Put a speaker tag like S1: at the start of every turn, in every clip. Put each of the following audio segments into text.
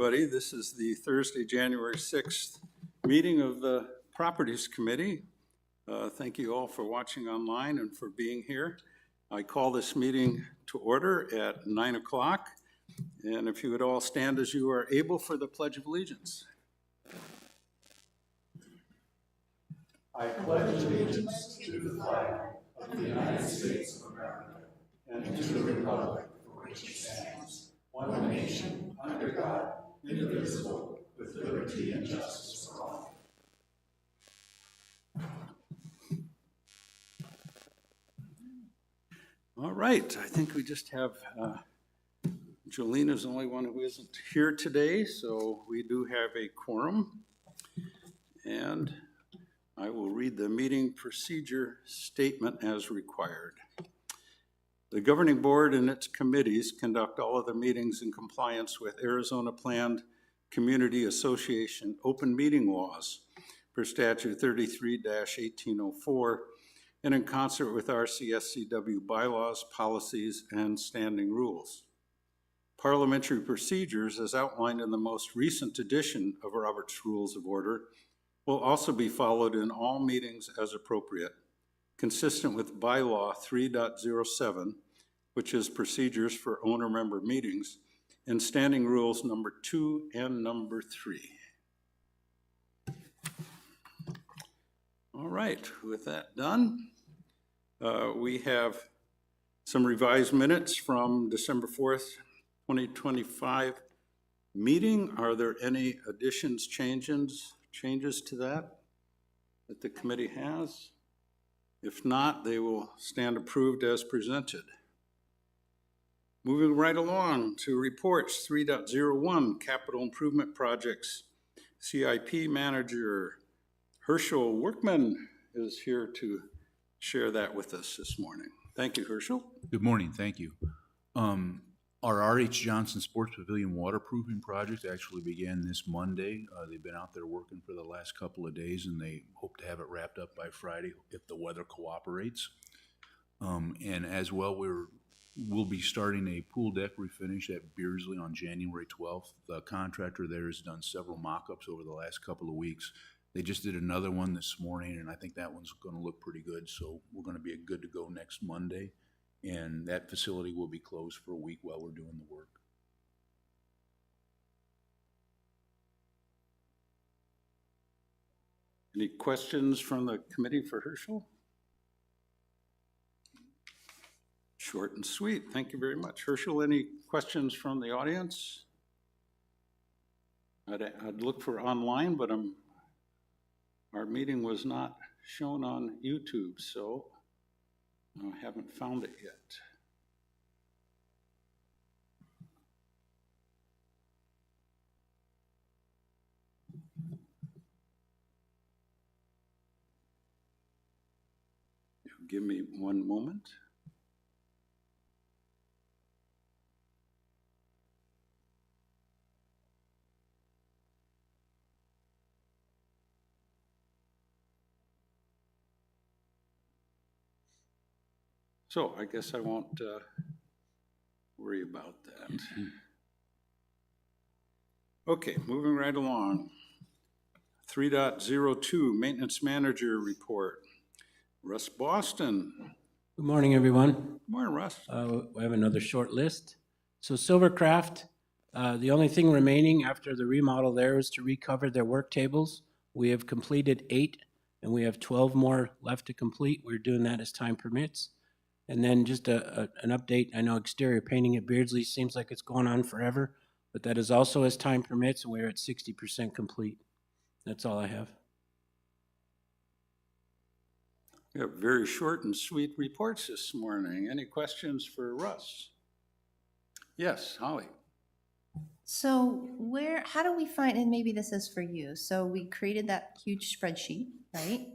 S1: everybody. This is the Thursday, January 6th meeting of the Properties Committee. Thank you all for watching online and for being here. I call this meeting to order at 9 o'clock. And if you would all stand as you are able for the Pledge of Allegiance. I pledge allegiance to the flag of the United States of America and to the republic for which it stands, one nation, under God, indivisible, with liberty and justice for all. All right, I think we just have Jolene is the only one who isn't here today, so we do have a quorum. And I will read the meeting procedure statement as required. The governing board and its committees conduct all of the meetings in compliance with Arizona Planned Community Association open meeting laws per statute 33-1804 and in concert with RCSCW bylaws, policies, and standing rules. Parliamentary procedures, as outlined in the most recent edition of Robert's Rules of Order, will also be followed in all meetings as appropriate, consistent with Bylaw 3.07, which is procedures for owner-member meetings, and Standing Rules number 2 and number 3. All right, with that done, we have some revised minutes from December 4th, 2025 meeting. Are there any additions, changes to that the committee has? If not, they will stand approved as presented. Moving right along to reports 3.01, capital improvement projects. CIP manager Herschel Workman is here to share that with us this morning. Thank you, Herschel.
S2: Good morning, thank you. Our R.H. Johnson Sports Pavilion waterproofing project actually began this Monday. They've been out there working for the last couple of days, and they hope to have it wrapped up by Friday if the weather cooperates. And as well, we'll be starting a pool deck refinish at Beardsley on January 12th. The contractor there has done several mock-ups over the last couple of weeks. They just did another one this morning, and I think that one's going to look pretty good. So we're going to be good to go next Monday. And that facility will be closed for a week while we're doing the work.
S1: Any questions from the committee for Herschel? Short and sweet. Thank you very much. Herschel, any questions from the audience? I'd look for online, but our meeting was not shown on YouTube, so I haven't found it yet. Give me one moment. So I guess I won't worry about that. Okay, moving right along. 3.02, Maintenance Manager Report. Russ Boston.
S3: Good morning, everyone.
S1: Good morning, Russ.
S3: We have another short list. So Silvercraft, the only thing remaining after the remodel there is to recover their work tables. We have completed 8, and we have 12 more left to complete. We're doing that as time permits. And then just an update. I know exterior painting at Beardsley seems like it's going on forever, but that is also as time permits, and we're at 60% complete. That's all I have.
S1: We have very short and sweet reports this morning. Any questions for Russ? Yes, Holly.
S4: So how do we find, and maybe this is for you, so we created that huge spreadsheet, right?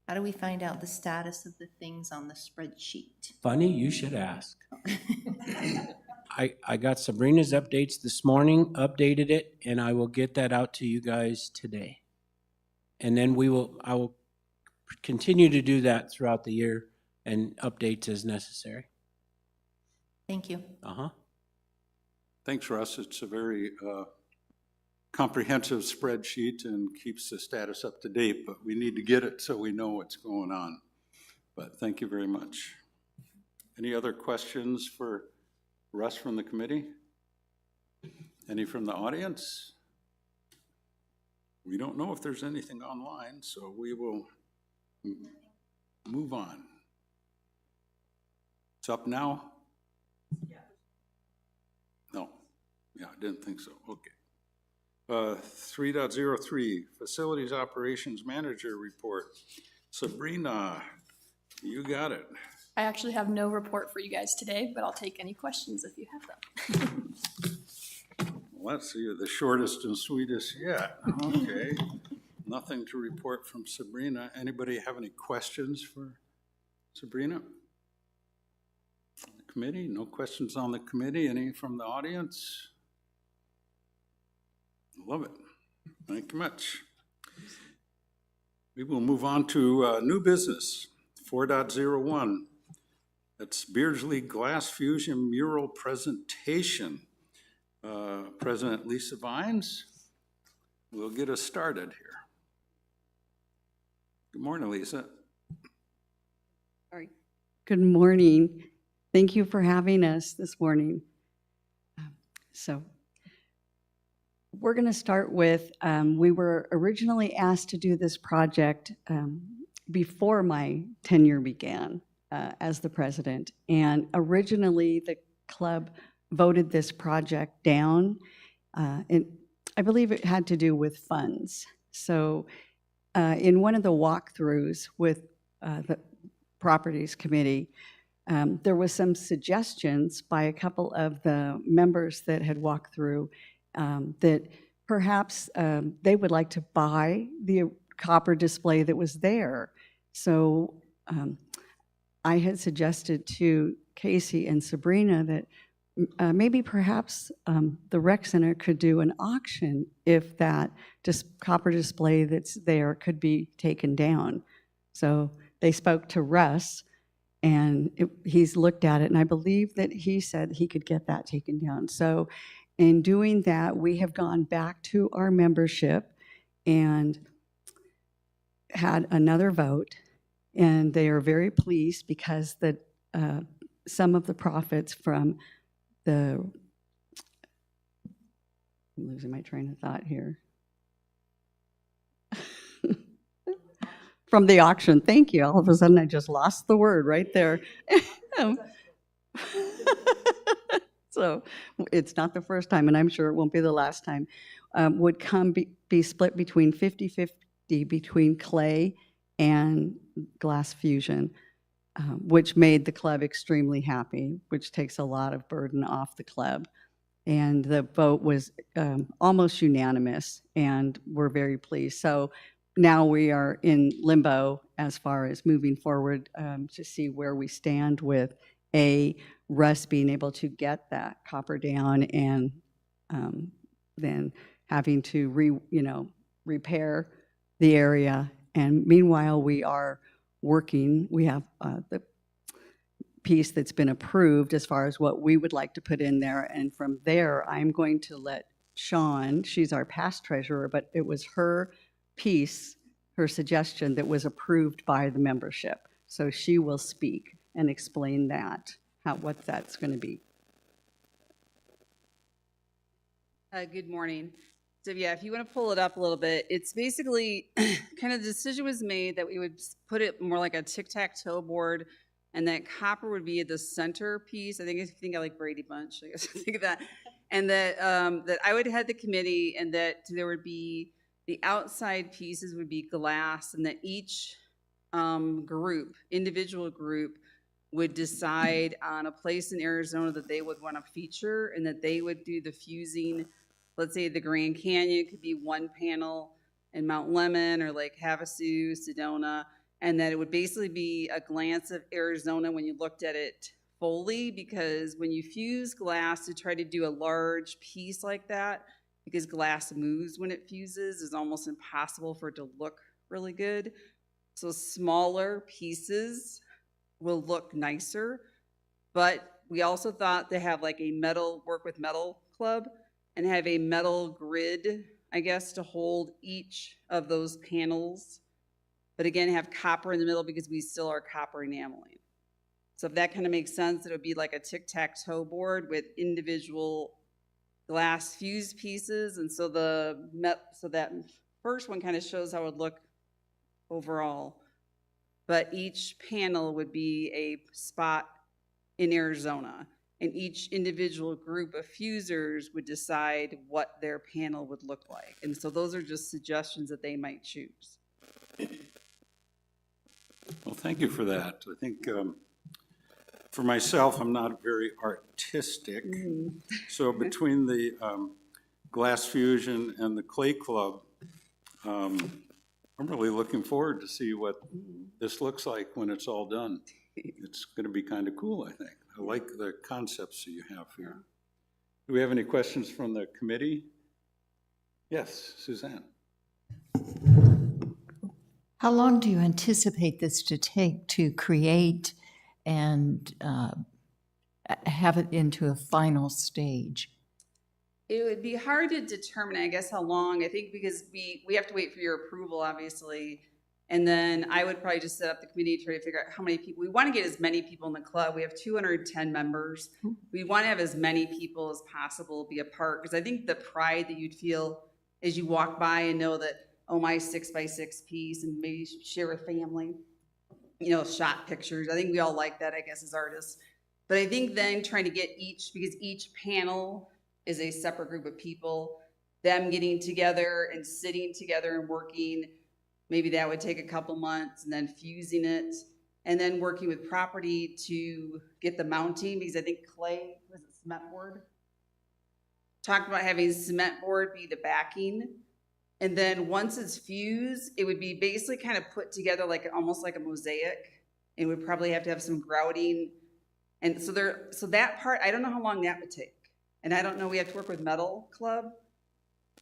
S4: How do we find out the status of the things on the spreadsheet?
S3: Funny, you should ask. I got Sabrina's updates this morning, updated it, and I will get that out to you guys today. And then I will continue to do that throughout the year and updates as necessary.
S4: Thank you.
S3: Uh-huh.
S1: Thanks, Russ. It's a very comprehensive spreadsheet and keeps the status up to date, but we need to get it so we know what's going on. But thank you very much. Any other questions for Russ from the committee? Any from the audience? We don't know if there's anything online, so we will move on. It's up now? No. Yeah, I didn't think so. Okay. 3.03, Facilities Operations Manager Report. Sabrina, you got it.
S5: I actually have no report for you guys today, but I'll take any questions if you have them.
S1: Let's see, the shortest and sweetest yet. Okay. Nothing to report from Sabrina. Anybody have any questions for Sabrina? The committee? No questions on the committee? Any from the audience? Love it. Thank you much. We will move on to new business, 4.01. That's Beardsley Glass Fusion Mural Presentation. President Lisa Vines will get us started here. Good morning, Lisa.
S6: Sorry. Good morning. Thank you for having us this morning. So we're going to start with, we were originally asked to do this project before my tenure began as the president. And originally the club voted this project down. And I believe it had to do with funds. So in one of the walkthroughs with the Properties Committee, there was some suggestions by a couple of the members that had walked through that perhaps they would like to buy the copper display that was there. So I had suggested to Casey and Sabrina that maybe perhaps the rec center could do an auction if that copper display that's there could be taken down. So they spoke to Russ, and he's looked at it, and I believe that he said he could get that taken down. So in doing that, we have gone back to our membership and had another vote, and they are very pleased because some of the profits from I'm losing my train of thought here. From the auction, thank you. All of a sudden, I just lost the word right there. So it's not the first time, and I'm sure it won't be the last time, would be split between 50-50 between clay and glass fusion. Which made the club extremely happy, which takes a lot of burden off the club. And the vote was almost unanimous, and we're very pleased. So now we are in limbo as far as moving forward to see where we stand with Russ being able to get that copper down, and then having to repair the area. And meanwhile, we are working. We have the piece that's been approved as far as what we would like to put in there. And from there, I'm going to let Sean, she's our past treasurer, but it was her piece, her suggestion that was approved by the membership. So she will speak and explain that, what that's going to be.
S7: Good morning. So yeah, if you want to pull it up a little bit, it's basically kind of the decision was made that we would put it more like a tic-tac-toe board, and that copper would be the center piece. I think if you think I like Brady Bunch, I guess I think of that. And that that I would head the committee, and that there would be the outside pieces would be glass, and that each individual group would decide on a place in Arizona that they would want to feature, and that they would do the fusing. Let's say the Grand Canyon could be one panel, in Mount Lemmon or Lake Havasu, Sedona, and that it would basically be a glance of Arizona when you looked at it fully, because when you fuse glass to try to do a large piece like that, because glass moves when it fuses, it's almost impossible for it to look really good. So smaller pieces will look nicer, but we also thought to have like a work with metal club and have a metal grid. I guess, to hold each of those panels, but again, have copper in the middle because we still are copper enameling. So if that kind of makes sense, it would be like a tic-tac-toe board with individual glass fuse pieces. And so so that first one kind of shows how it would look overall. But each panel would be a spot in Arizona, and each individual group of fusers would decide what their panel would look like. And so those are just suggestions that they might choose.
S1: Well, thank you for that. I think for myself, I'm not very artistic. So between the Glass Fusion and the Clay Club, I'm really looking forward to see what this looks like when it's all done. It's going to be kind of cool, I think. I like the concepts that you have here. Do we have any questions from the committee? Yes, Suzanne.
S8: How long do you anticipate this to take to create and have it into a final stage?
S7: It would be hard to determine, I guess, how long. I think because we have to wait for your approval, obviously. And then I would probably just set up the committee to try to figure out how many people. We want to get as many people in the club. We have 210 members. We want to have as many people as possible be a part, because I think the pride that you'd feel as you walk by and know that, oh, my 6x6 piece, and maybe share with family, you know, shot pictures. I think we all like that, I guess, as artists. But I think then trying to get because each panel is a separate group of people, them getting together and sitting together and working, maybe that would take a couple months, and then fusing it, and then working with property to get the mounting, because I think Clay, was it cement board? Talked about having cement board be the backing. And then once it's fused, it would be basically kind of put together like almost like a mosaic. It would probably have to have some grouting. And so that part, I don't know how long that would take. And I don't know, we have to work with Metal Club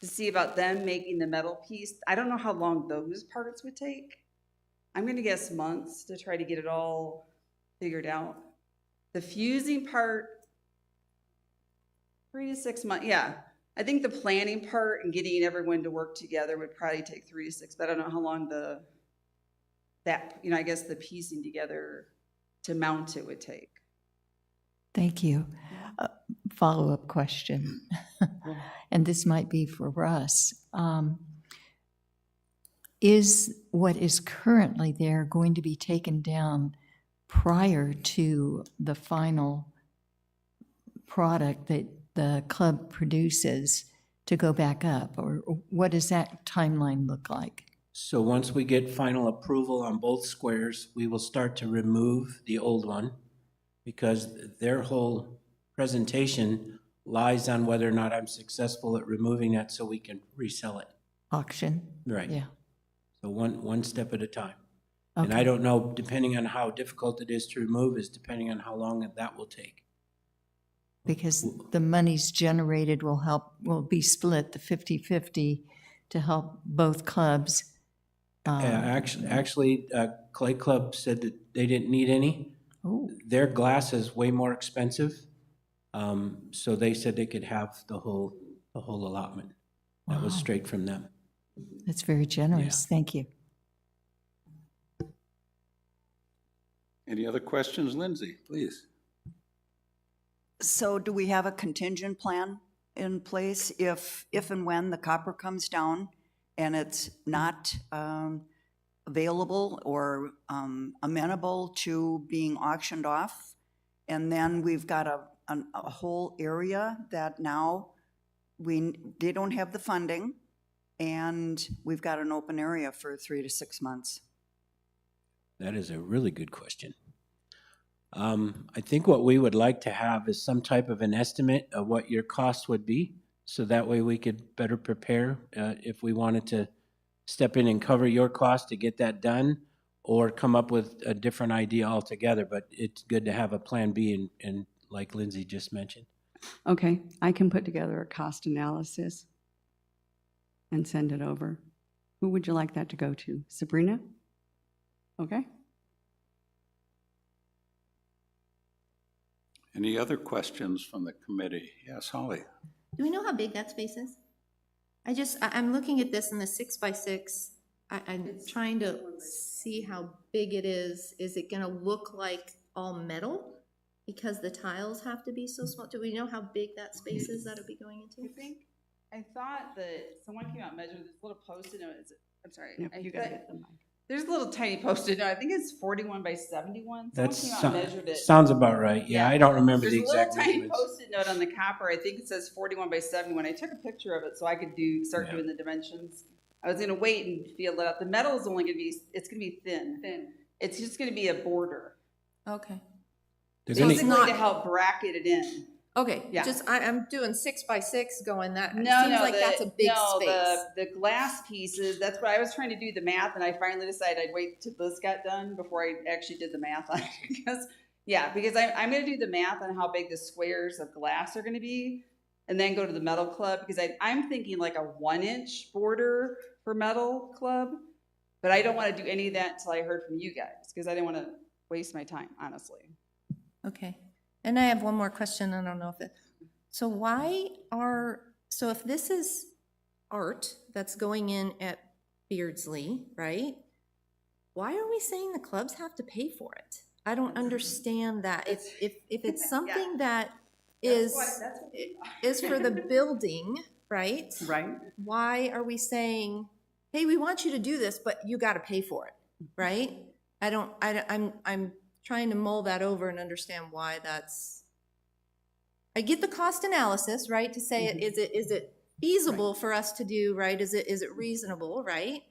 S7: to see about them making the metal piece. I don't know how long those parts would take. I'm gonna guess months to try to get it all figured out. The fusing part, 3 to 6 months, yeah. I think the planning part and getting everyone to work together would probably take 3 to 6, but I don't know how long I guess the piecing together to mount it would take.
S8: Thank you. Follow-up question, and this might be for Russ. Is what is currently there going to be taken down prior to the final product that the club produces to go back up? Or what does that timeline look like?
S3: So once we get final approval on both squares, we will start to remove the old one, because their whole presentation lies on whether or not I'm successful at removing that so we can resell it.
S8: Auction?
S3: Right.
S8: Yeah.
S3: So one step at a time. And I
S8: Okay.
S3: don't know, depending on how difficult it is to remove is depending on how long that will take.
S8: Because the monies generated will be split, the 50-50, to help both clubs.
S3: Actually, Clay Club said that they didn't need any.
S8: Oh,
S3: Their glass is way more expensive. So they said they could have the whole allotment. That was
S8: Wow.
S3: straight from them.
S8: that's very generous. Thank you.
S1: Any other questions? Lindsay, please.
S9: So do we have a contingent plan in place if and when the copper comes down and it's not available or amenable to being auctioned off? And then we've got a whole area that now they don't have the funding, and we've got an open area for 3 to 6 months.
S3: That is a really good question. I think what we would like to have is some type of an estimate of what your cost would be, so that way we could better prepare if we wanted to step in and cover your cost to get that done, or come up with a different idea altogether. But it's good to have a plan B, and like Lindsay just mentioned.
S6: Okay, I can put together a cost analysis and send it over. Who would you like that to go to? Sabrina? Okay.
S1: Any other questions from the committee? Yes, Holly.
S4: Do we know how big that space is? I'm looking at this in the 6x6. I'm trying to see how big it is. Is it gonna look like all metal? Because the tiles have to be so small. Do we know how big that space is that'll be going into?
S7: I thought that someone came out and measured this little Post-it note. I'm sorry.
S6: Yep,
S7: I
S6: you gotta
S7: thought-
S6: get the mic.
S7: There's a little tiny Post-it note. I think it's 41 by 71. Someone
S3: That's,
S7: came out and measured it.
S3: sounds about right. Yeah, I don't remember
S7: There's
S3: the
S7: a little
S3: exact
S7: tiny
S3: measurements.
S7: Post-it note on the copper. I think it says 41 by 71. I took a picture of it so I could start
S3: Yeah.
S7: doing the dimensions. I was gonna wait and feel it out. The metal is only gonna be, it's gonna be thin. It's just gonna be a border,
S4: Okay.
S3: They're
S4: So
S3: gonna,
S4: it's
S7: basically
S4: not-
S7: to help bracket it in.
S4: Okay,
S7: Yeah.
S4: just, I'm doing 6x6 going that, it
S7: No,
S4: seems
S7: no,
S4: like that's a big space.
S7: the glass pieces, that's what I was trying to do the math, and I finally decided I'd wait till this got done before I actually did the math on it, because I'm gonna do the math on how big the squares of glass are gonna be, and then go to the metal club, because I'm thinking like a 1-inch border for metal club, but I don't wanna do any of that until I heard from you guys, because I didn't wanna waste my time, honestly.
S4: Okay, and I have one more question, I don't know if it, so if this is art that's going in at Beardsley, right? Why are we saying the clubs have to pay for it? I don't understand that. If it's something that is for the building, right?
S6: Right?
S4: Why are we saying, hey, we want you to do this, but you gotta pay for it, right? I'm trying to mull that over and understand why that's, I get the cost analysis, right, to say, is it feasible for us to do, right? Is it reasonable, right?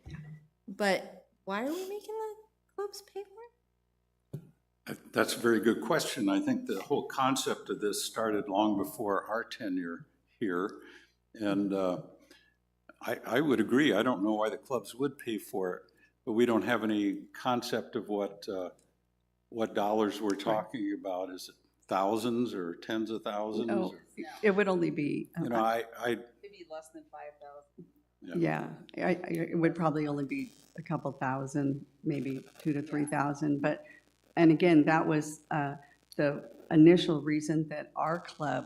S4: But why are we making the clubs pay for it?
S1: That's a very good question. I think the whole concept of this started long before our tenure here. And I would agree. I don't know why the clubs would pay for it, but we don't have any concept of what dollars we're talking about. Is it thousands or tens of thousands?
S6: Oh, it would only be,
S1: You know,
S7: Maybe less than 5,000.
S6: yeah, it would probably only be a couple thousand, maybe 2,000 to 3,000. But, and again, that was the initial reason that our club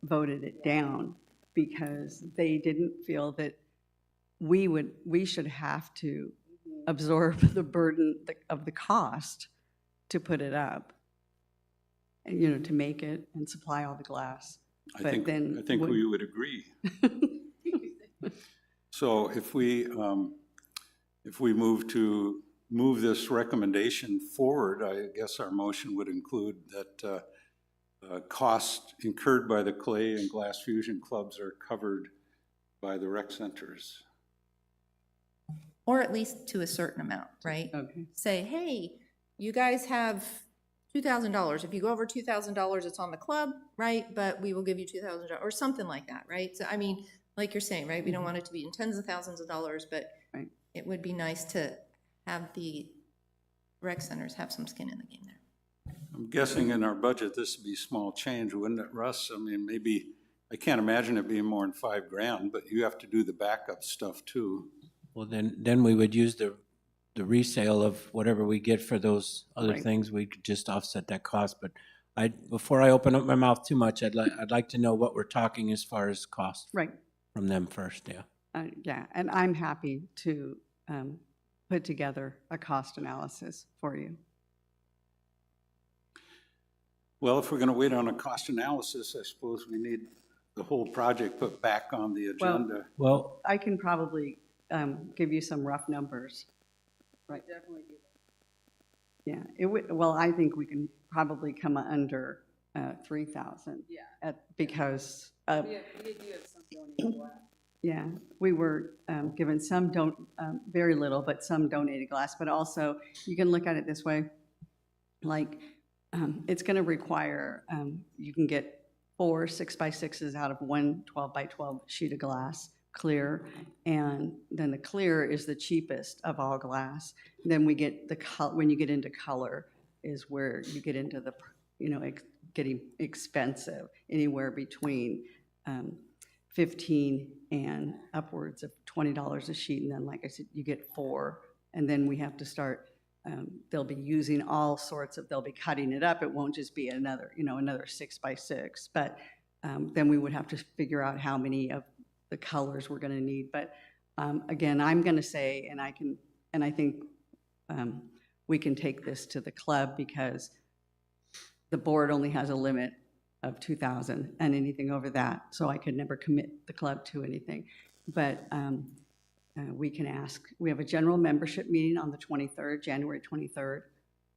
S6: voted it down, because they didn't feel that we should have to absorb the burden of the cost to put it up, and, you know, to make it and supply all the glass.
S1: I
S6: But
S1: think
S6: then
S1: we would agree. So if we move this recommendation forward, I guess our motion would include that costs incurred by the clay and glass fusion clubs are covered by the rec centers.
S4: Or at least to a certain amount, right?
S6: Okay.
S4: Say, hey, you guys have $2,000. If you go over $2,000, it's on the club, right? But we will give you $2,000 or something like that, right? So, I mean, like you're saying, right? We don't want it to be in tens of thousands of dollars, but
S6: Right.
S4: it would be nice to have the rec centers have some skin in the game there.
S1: I'm guessing in our budget, this would be small change, wouldn't it, Russ? I mean, maybe, I can't imagine it being more than $5,000, but you have to do the backup stuff too.
S3: well, then we would use the resale of whatever we get for those other
S6: Right.
S3: things. We could just offset that cost. But before I open up my mouth too much, I'd like to know what we're talking as far as cost
S6: Right.
S3: from them first, yeah.
S6: Yeah, and I'm happy to put together a cost analysis for you.
S1: Well, if we're gonna wait on a cost analysis, I suppose we need the whole project put back on the agenda.
S3: Well,
S6: I can probably give you some rough numbers. Right.
S7: Definitely do
S6: Yeah, it would, well, I think we can probably come under 3,000.
S7: Yeah.
S6: Because,
S7: We do have some donated glass.
S6: yeah, we were given some, very little, but some donated glass. But also, you can look at it this way, like, it's going to require, you can get 4 6x6s out of one 12x12 sheet of glass, clear, and then the clear is the cheapest of all glass. Then we get when you get into color is where you get into the, you know, getting expensive, anywhere between 15 and upwards of $20 a sheet. And then, like I said, you get 4, and then we have to start, they'll be using all sorts of, they'll be cutting it up. It won't just be another 6x6, but then we would have to figure out how many of the colors we're going to need. But again, I'm going to say, and I think we can take this to the club because the board only has a limit of 2,000 and anything over that. So I could never commit the club to anything. But we can ask, we have a general membership meeting on the 23rd, January 23rd.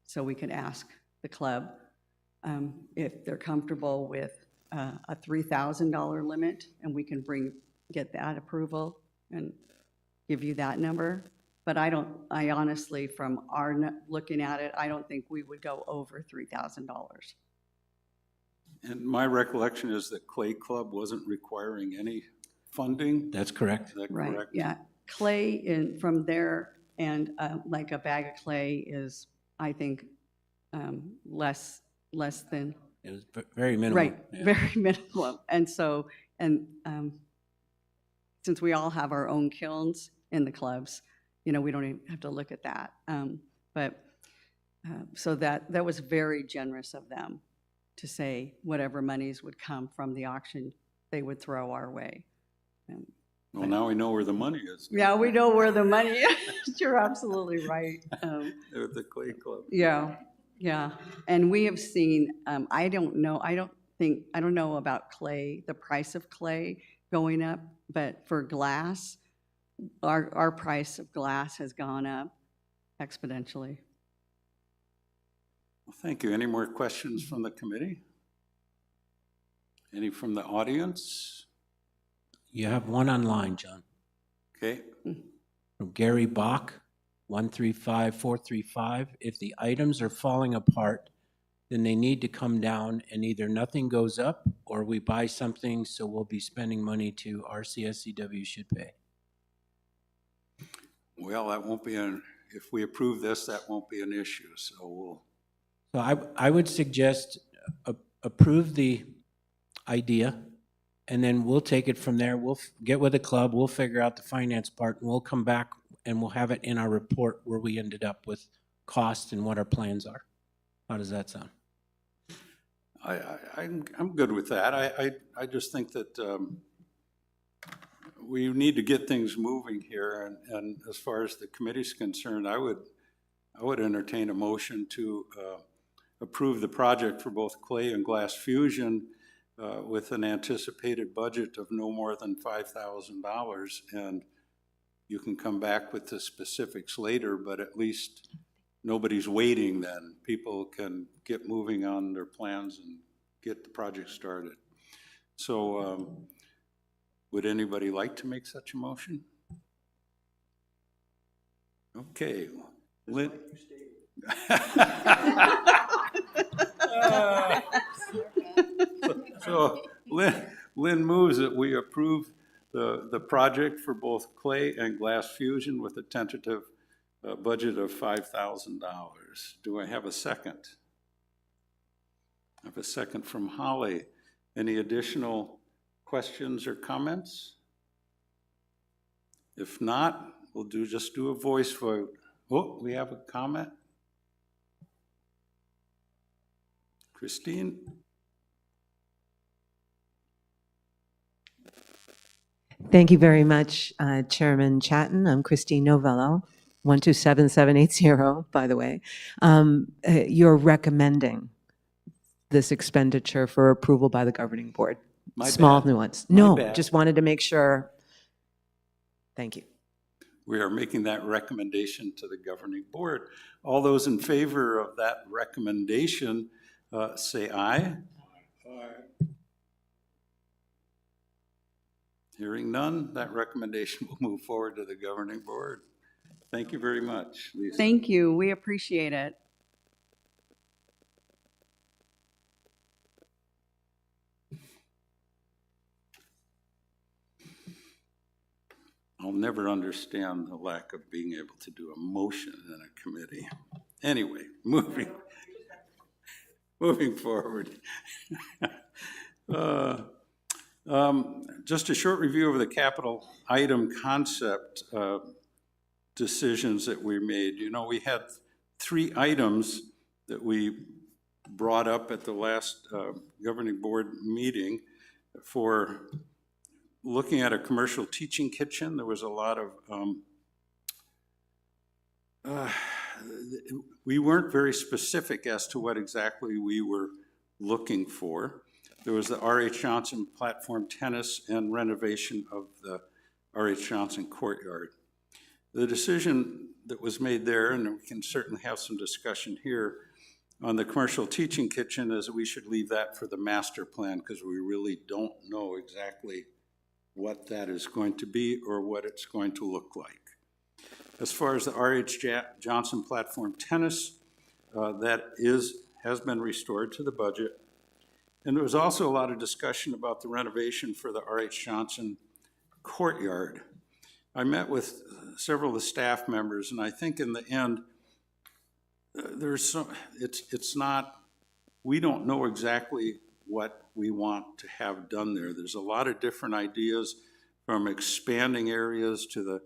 S6: So we could ask the club if they're comfortable with a $3,000 limit, and we can get that approval and give you that number. But I honestly, from looking at it, I don't think we would go over $3,000.
S1: And my recollection is that Clay Club wasn't requiring any funding.
S3: That's correct.
S1: Is that
S6: Right,
S1: correct?
S6: yeah. Clay from there, and like a bag of clay is, I think, less than,
S3: It was very minimal.
S6: right,
S3: Yeah.
S6: very minimal. And so, since we all have our own kilns in the clubs, we don't even have to look at that. So that was very generous of them to say whatever monies would come from the auction, they would throw our way.
S1: Well, now we know where the money is.
S6: Yeah, we know where the money is. You're absolutely right.
S1: At the Clay Club.
S6: Yeah, yeah. And we have seen, I don't know about clay, the price of clay going up, but for glass, our price of glass has gone up exponentially.
S1: Well, thank you. Any more questions from the committee? Any from the audience?
S3: You have one online, John,
S1: Okay.
S3: from Gary Bach, 135435. If the items are falling apart, then they need to come down and either nothing goes up or we buy something, so we'll be spending money to RCSCW should pay.
S1: Well, that won't be if we approve this, that won't be an issue, so we'll.
S3: So I would suggest approve the idea, and then we'll take it from there. We'll get with the club, we'll figure out the finance part, and we'll come back and we'll have it in our report where we ended up with cost and what our plans are. How does that sound?
S1: I'm good with that. I just think that we need to get things moving here, and as far as the committee's concerned, I would entertain a motion to approve the project for both clay and glass fusion with an anticipated budget of no more than $5,000, and you can come back with the specifics later, but at least nobody's waiting then. People can get moving on their plans and get the project started. So would anybody like to make such a motion? Okay. Lynn? So Lynn moves that we approve the project for both clay and glass fusion with a tentative budget of $5,000. Do I have a second? I have a second from Holly. Any additional questions or comments? If not, we'll just do a voice vote. Oh, we have a comment? Christine?
S10: Thank you very much, Chairman Chatton. I'm Christine Novello, 127780, by the way. You're recommending this expenditure for approval by the governing board.
S1: My
S10: Small
S1: bad.
S10: nuance.
S1: My
S10: No,
S1: bad.
S10: just wanted to make sure. Thank you.
S1: We are making that recommendation to the governing board. All those in favor of that recommendation, say aye. Aye. Hearing none, that recommendation will move forward to the governing board. Thank you very much, Lisa.
S6: Thank you. We appreciate it.
S1: I'll never understand the lack of being able to do a motion in a committee. Anyway, moving forward. Just a short review of the capital item concept decisions that we made. You know, we had 3 items that we brought up at the last governing board meeting for looking at a commercial teaching kitchen. There was a lot of, we weren't very specific as to what exactly we were looking for. There was the R.H. Johnson platform tennis and renovation of the R.H. Johnson courtyard. The decision that was made there, and we can certainly have some discussion here, on the commercial teaching kitchen is we should leave that for the master plan because we really don't know exactly what that is going to be or what it's going to look like. As far as the R.H. Johnson platform tennis, that has been restored to the budget. And there was also a lot of discussion about the renovation for the R.H. Johnson courtyard. I met with several of the staff members, and I think in the end, it's not, we don't know exactly what we want to have done there. There's a lot of different ideas, from expanding areas to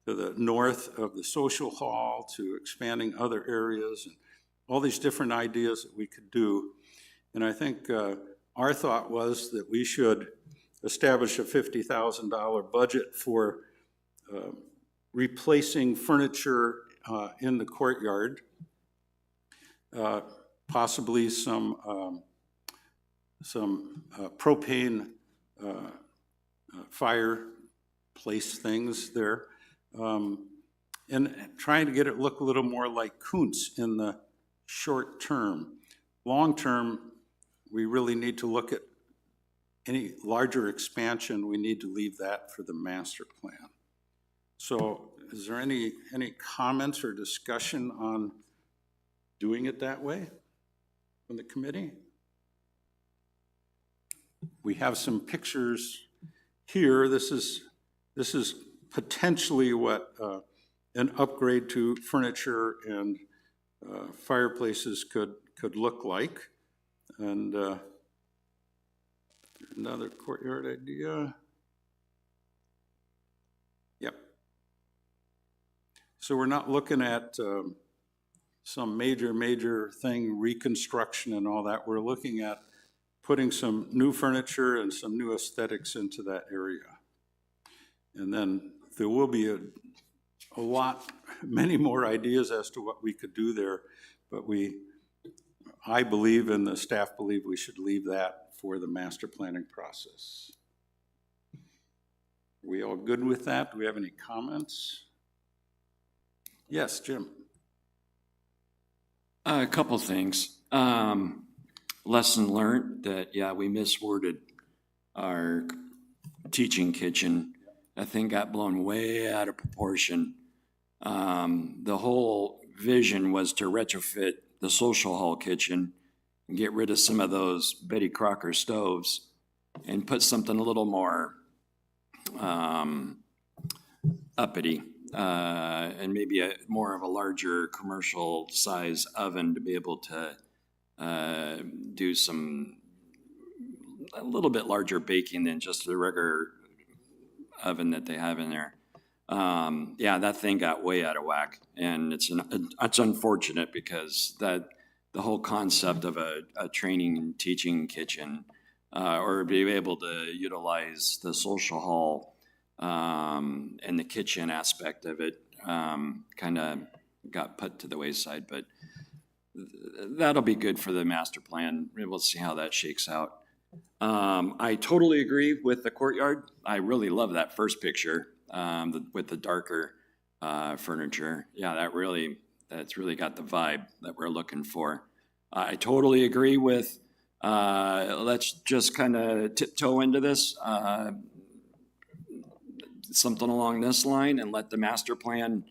S1: the north of the social hall, to expanding other areas, and all these different ideas that we could do. And I think our thought was that we should establish a $50,000 budget for replacing furniture in the courtyard, possibly some propane fireplace things there, and trying to get it look a little more like Kuntz in the short term. Long term, we really need to look at any larger expansion. We need to leave that for the master plan. So is there any comments or discussion on doing it that way from the committee? We have some pictures here. This is potentially what an upgrade to furniture and fireplaces could look like. And another courtyard idea. Yep. So we're not looking at some major thing, reconstruction and all that. We're looking at putting some new furniture and some new aesthetics into that area. And then there will be a lot, many more ideas as to what we could do there, but I believe and the staff believe we should leave that for the master planning process. Are we all good with that? Do we have any comments? Yes, Jim.
S11: A couple things. Lesson learned that, yeah, we misworded our teaching kitchen. That thing got blown way out of proportion. The whole vision was to retrofit the social hall kitchen and get rid of some of those Betty Crocker stoves and put something a little more uppity, and maybe more of a larger commercial size oven to be able to do a little bit larger baking than just the regular oven that they have in there. Yeah, that thing got way out of whack, and it's unfortunate because the whole concept of a training and teaching kitchen, or be able to utilize the social hall and the kitchen aspect of it, kind of got put to the wayside. But that'll be good for the master plan. We'll see how that shakes out. I totally agree with the courtyard. I really love that first picture with the darker furniture. Yeah, that's really got the vibe that we're looking for. I totally agree with, let's just kind of tiptoe into this, something along this line, and let the master plan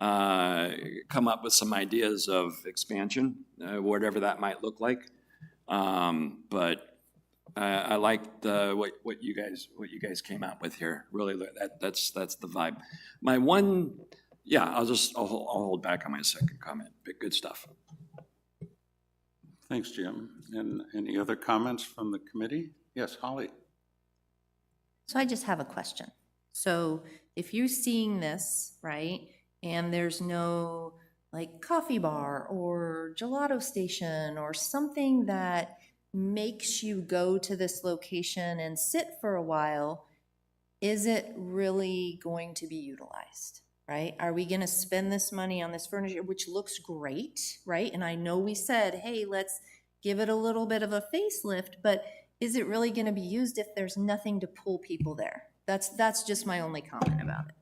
S11: come up with some ideas of expansion, whatever that might look like. But I like what you guys came up with here. Really, that's the vibe. My one, yeah, I'll hold back on my second comment. But good stuff.
S1: Thanks, Jim. And any other comments from the committee? Yes, Holly.
S4: So I just have a question. So if you're seeing this, right, and there's no like coffee bar or gelato station or something that makes you go to this location and sit for a while, is it really going to be utilized, right? Are we gonna spend this money on this furniture, which looks great, right? And I know we said, hey, let's give it a little bit of a facelift, but is it really gonna be used if there's nothing to pull people there? That's just my only comment about it.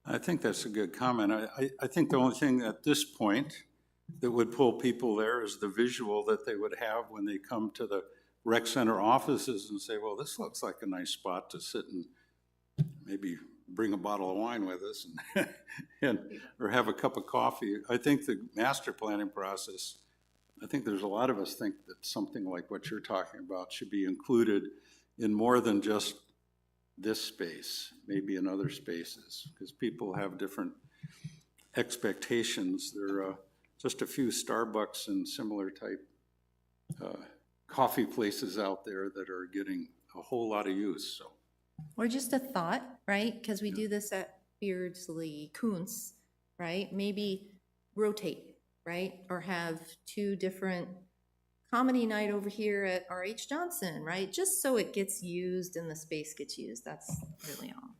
S1: I think that's a good comment. I think the only thing at this point that would pull people there is the visual that they would have when they come to the rec center offices and say, well, this looks like a nice spot to sit and maybe bring a bottle of wine with us and or have a cup of coffee. I think the master planning process, I think there's a lot of us think that something like what you're talking about should be included in more than just this space, maybe in other spaces, because people have different expectations. There are just a few Starbucks and similar type coffee places out there that are getting a whole lot of use, so.
S4: Or just a thought, right? Because we do this at Beardsley Kuntz, right? Maybe rotate, right? Or have two different comedy night over here at R.H. Johnson, right? Just so it gets used and the space gets used. That's really all.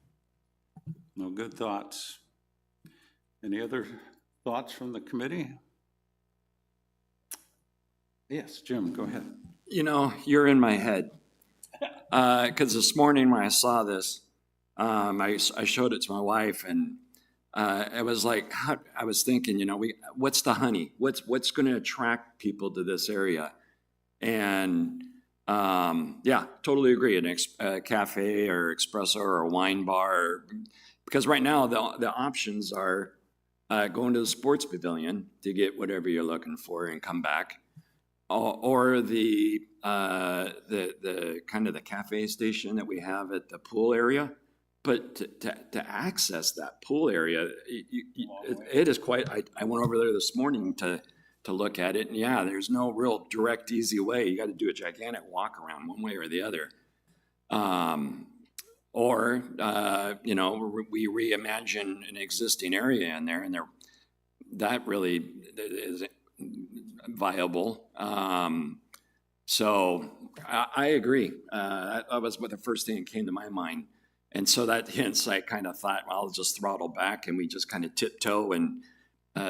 S1: No, good thoughts. Any other thoughts from the committee? Yes, Jim, go ahead.
S11: You know, you're in my head. Because this morning when I saw this, I showed it to my wife, and it was like, I was thinking, you know, what's the honey? What's going to attract people to this area? And yeah, totally agree. A cafe or espresso or a wine bar, because right now the options are going to the sports pavilion to get whatever you're looking for and come back, or the kind of the cafe station that we have at the pool area. But to access that pool area, it is quite. I went over there this morning to look at it, and yeah, there's no real direct, easy way. You got to do a gigantic walk around one way or the other. Or you know, we reimagine an existing area in there, and that really is viable. So I agree. That was what the first thing that came to my mind. And so that hence I kind of thought, well, I'll just throttle back and we just kind of tiptoe and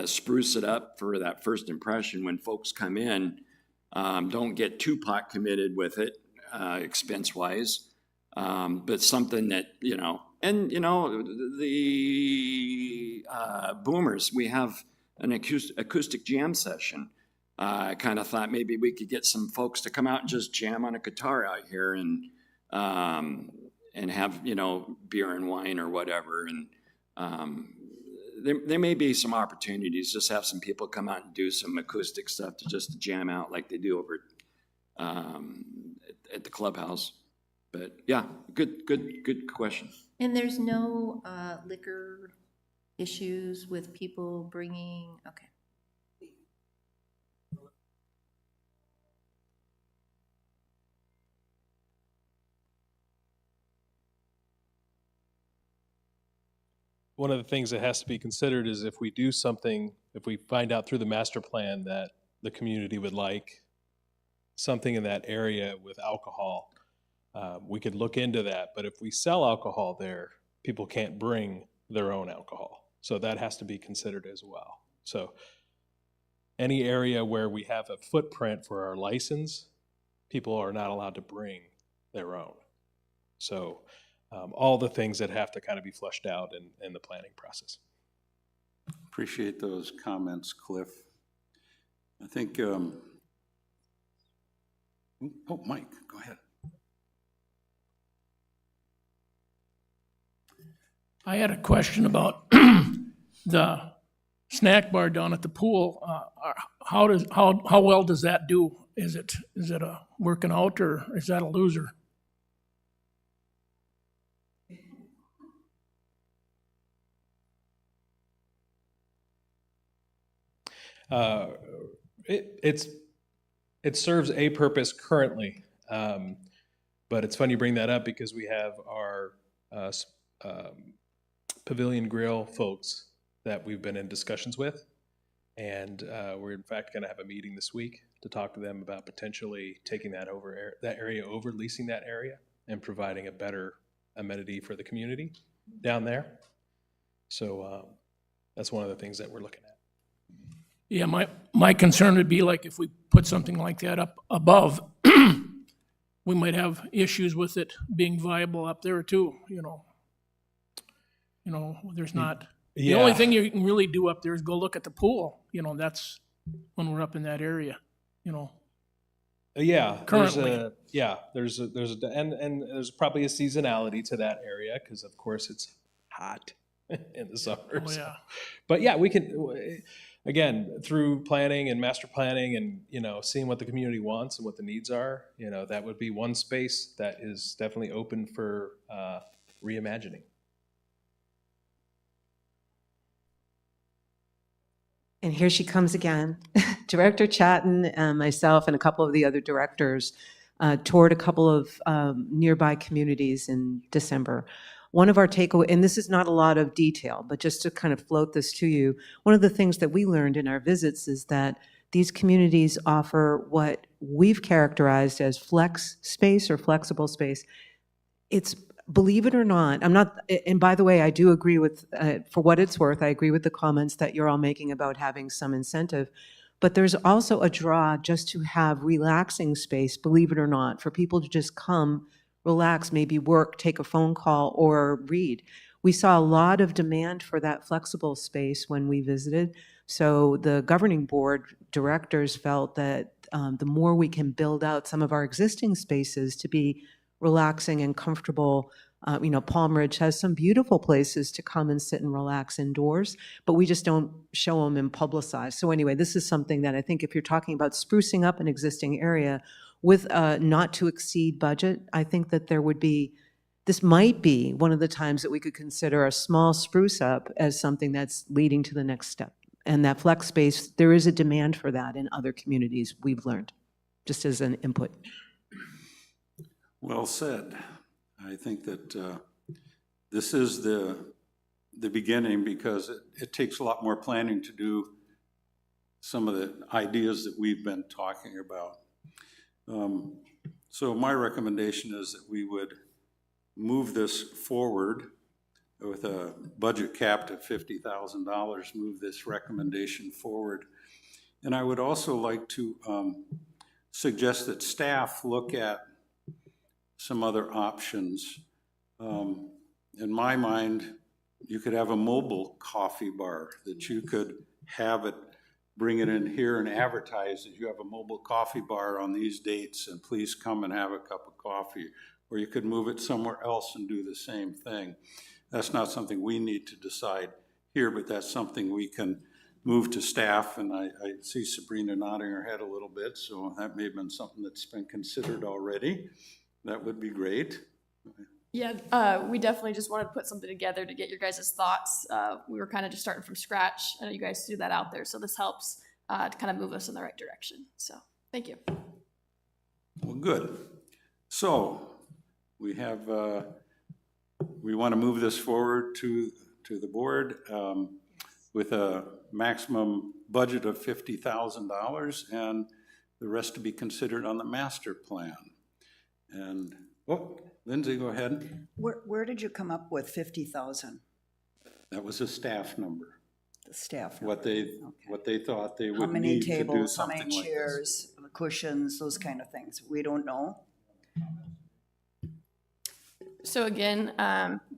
S11: spruce it up for that first impression when folks come in. Don't get too pot committed with it, expense-wise, but something that, you know, and, you know, the Boomers, we have an acoustic jam session. I kind of thought maybe we could get some folks to come out and just jam on a guitar out here and have, you know, beer and wine or whatever. And there may be some opportunities, just have some people come out and do some acoustic stuff to just jam out like they do over at the clubhouse. But yeah, good question.
S4: And there's no liquor issues with people bringing, okay.
S12: One of the things that has to be considered is if we do something, if we find out through the master plan that the community would like something in that area with alcohol, we could look into that. But if we sell alcohol there, people can't bring their own alcohol. So that has to be considered as well. So any area where we have a footprint for our license, people are not allowed to bring their own. So all the things that have to kind of be fleshed out in the planning process.
S1: Appreciate those comments, Cliff. I think, oh, Mike, go ahead.
S13: I had a question about the snack bar down at the pool. How well does that do? Is it a working out or is that a loser?
S12: It serves a purpose currently, but it's funny you bring that up because we have our Pavilion Grill folks that we've been in discussions with, and we're in fact going to have a meeting this week to talk to them about potentially taking that area over, leasing that area, and providing a better amenity for the community down there. So that's one of the things that we're looking at.
S13: Yeah, my concern would be like if we put something like that up above, we might have issues with it being viable up there too, you know. You know, there's not, the only
S12: Yeah.
S13: thing you can really do up there is go look at the pool, you know, that's when we're up in that area, you know.
S12: Yeah,
S13: Currently.
S12: there's there's probably a seasonality to that area because of course it's hot in the summer.
S13: Oh,
S12: so.
S13: yeah.
S12: But yeah, we can, again, through planning and master planning and, you know, seeing what the community wants and what the needs are, you know, that would be one space that is definitely open for reimagining.
S10: And here she comes again. Director Chatton and myself and a couple of the other directors toured a couple of nearby communities in December. One of our takeaway, and this is not a lot of detail, but just to kind of float this to you, one of the things that we learned in our visits is that these communities offer what we've characterized as flex space or flexible space. It's, believe it or not, I'm not, and by the way, I do agree with, for what it's worth, I agree with the comments that you're all making about having some incentive, but there's also a draw just to have relaxing space, believe it or not, for people to just come, relax, maybe work, take a phone call, or read. We saw a lot of demand for that flexible space when we visited, so the governing board directors felt that the more we can build out some of our existing spaces to be relaxing and comfortable. You know, Palm Ridge has some beautiful places to come and sit and relax indoors, but we just don't show them and publicize. So anyway, this is something that I think if you're talking about sprucing up an existing area with a not to exceed budget, I think that there would be, this might be one of the times that we could consider a small spruce up as something that's leading to the next step. And that flex space, there is a demand for that in other communities, we've learned, just as an input.
S1: Well said. I think that this is the beginning because it takes a lot more planning to do some of the ideas that we've been talking about. So my recommendation is that we would move this forward with a budget capped at $50,000, move this recommendation forward. And I would also like to suggest that staff look at some other options. In my mind, you could have a mobile coffee bar that you could have it, bring it in here and advertise that you have a mobile coffee bar on these dates and please come and have a cup of coffee. Or you could move it somewhere else and do the same thing. That's not something we need to decide here, but that's something we can move to staff. And I see Sabrina nodding her head a little bit, so that may have been something that's been considered already. That would be great.
S5: Yeah, we definitely just wanted to put something together to get your guys' thoughts. We were kind of just starting from scratch. I know you guys threw that out there, so this helps to kind of move us in the right direction. So, thank you.
S1: Well, good. So we have, we want to move this forward to the board with a maximum budget of $50,000 and the rest to be considered on the master plan. And, oh, Lindsay, go ahead.
S9: Where did you come up with 50,000?
S1: That was a staff number.
S9: The staff?
S1: What they thought they
S9: How
S1: would
S9: many
S1: need to do
S9: tables, how
S1: something
S9: many
S1: like this.
S9: chairs, cushions, those kind of things? We don't know.
S5: So again,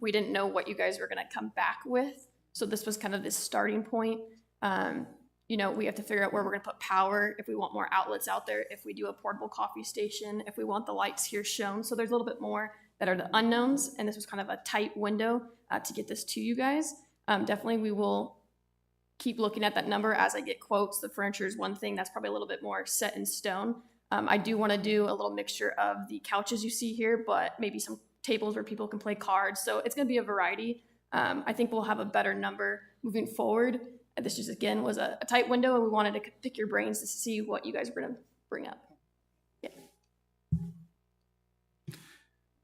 S5: we didn't know what you guys were going to come back with. So this was kind of this starting point. You know, we have to figure out where we're going to put power, if we want more outlets out there, if we do a portable coffee station, if we want the lights here shown. So there's a little bit more that are the unknowns, and this was kind of a tight window to get this to you guys. Definitely we will keep looking at that number as I get quotes. The furniture is one thing that's probably a little bit more set in stone. I do want to do a little mixture of the couches you see here, but maybe some tables where people can play cards. So it's going to be a variety. I think we'll have a better number moving forward. This just, again, was a tight window, and we wanted to pick your brains to see what you guys were going to bring up. Yeah.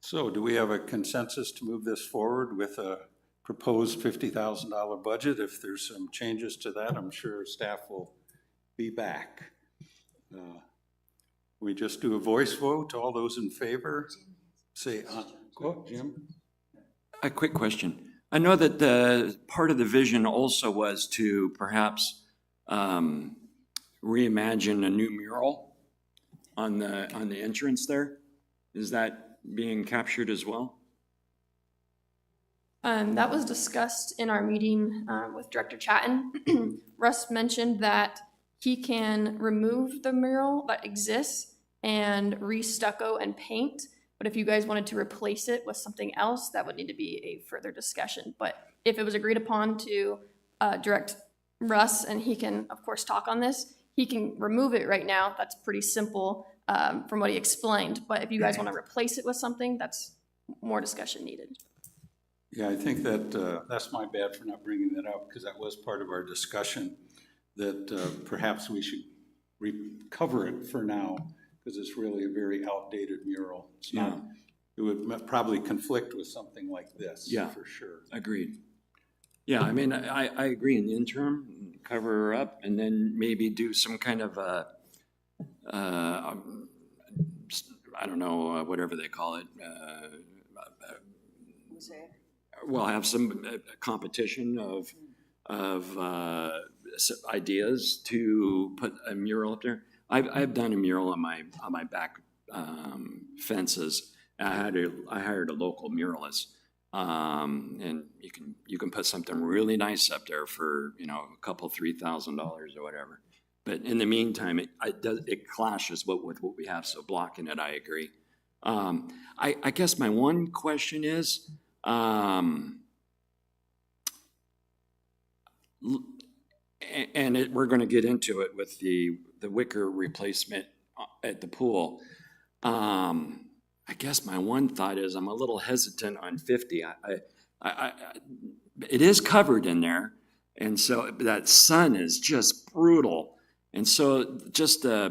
S1: So do we have a consensus to move this forward with a proposed $50,000 budget? If there's some changes to that, I'm sure staff will be back. We just do a voice vote. All those in favor, say, go, Jim.
S11: A quick question. I know that the part of the vision also was to perhaps reimagine a new mural on the entrance there. Is that being captured as well?
S5: That was discussed in our meeting with Director Chatton. Russ mentioned that he can remove the mural that exists and re-stucco and paint. But if you guys wanted to replace it with something else, that would need to be a further discussion. But if it was agreed upon to direct Russ, and he can, of course, talk on this, he can remove it right now. That's pretty simple from what he explained. But if you guys want to replace it with something, that's more discussion needed.
S1: Yeah, I think that that's my bad for not bringing that up, because that was part of our discussion, that perhaps we should recover it for now, because it's really a very outdated mural. It's not, it would probably conflict with something like this,
S11: Yeah.
S1: for sure.
S11: Agreed. Yeah, I mean, I agree in the interim, cover her up and then maybe do some kind of I don't know, whatever they call it. Well, have some competition of ideas to put a mural up there. I've done a mural on my back fences. I hired a local muralist, and you can put something really nice up there for a couple $3,000 or whatever. But in the meantime, it clashes with what we have. So blocking it, I agree. I guess my one question is, we're going to get into it with the wicker replacement at the pool. I guess my one thought is I'm a little hesitant on 50. It is covered in there, and so that sun is just brutal. And so just I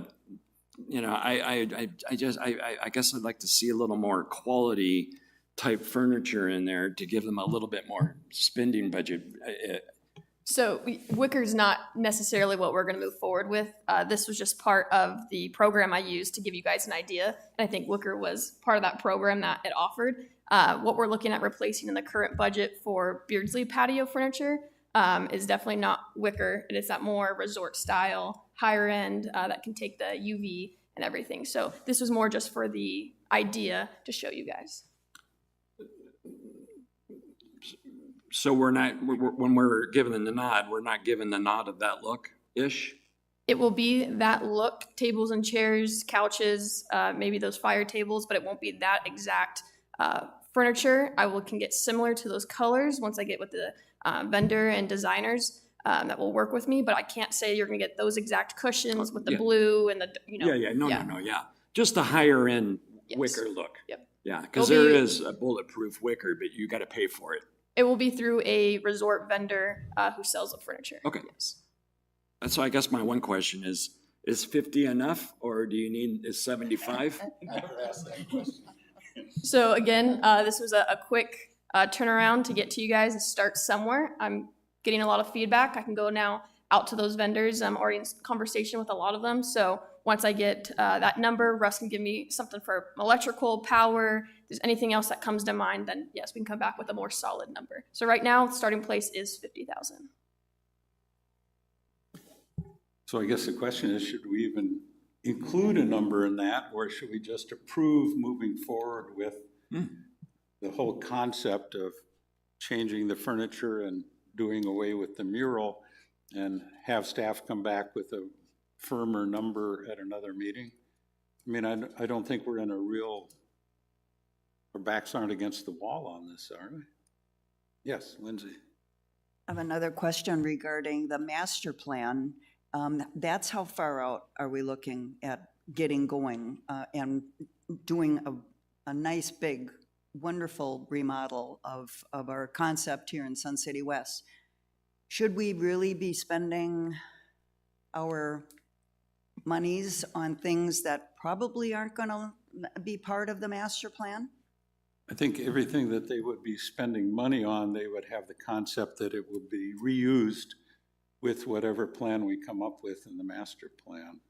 S11: guess I'd like to see a little more quality type furniture in there to give them a little bit more spending budget.
S5: So wicker's not necessarily what we're going to move forward with. This was just part of the program I used to give you guys an idea. And I think wicker was part of that program that it offered. What we're looking at replacing in the current budget for Beardsley patio furniture is definitely not wicker. It is that more resort style, higher end that can take the UV and everything. So this was more just for the idea to show you guys.
S11: So when we're given the nod, we're not given the nod of that look-ish?
S5: It will be that look, tables and chairs, couches, maybe those fire tables, but it won't be that exact furniture. Can get similar to those colors once I get with the vendor and designers that will work with me, but I can't say you're gonna get those exact cushions with the blue and the,
S11: No. Just the higher end wicker look.
S5: Yep.
S11: Yeah, because there is a bulletproof wicker, but you got to pay for it.
S5: It will be through a resort vendor who sells the furniture.
S11: Okay.
S5: Yes.
S11: So I guess my one question is 50 enough, or do you need, is 75?
S5: So again, this was a quick turnaround to get to you guys and start somewhere. I'm getting a lot of feedback. I can go now out to those vendors. I'm already in conversation with a lot of them. So once I get that number, Russ can give me something for electrical, power. If there's anything else that comes to mind, then yes, we can come back with a more solid number. So right now, starting place is 50,000.
S1: So I guess the question is, should we even include a number in that, or should we just approve moving forward with the whole concept of changing the furniture and doing away with the mural, and have staff come back with a firmer number at another meeting? I mean, I don't think we're in our backs aren't against the wall on this, are we? Yes, Lindsay.
S9: I have another question regarding the master plan. That's how far out are we looking at getting going and doing a nice, big, wonderful remodel of our concept here in Sun City West? Should we really be spending our monies on things that probably aren't going to be part of the master plan?
S1: I think everything that they would be spending money on, they would have the concept that it would be reused with whatever plan we come up with in the master plan.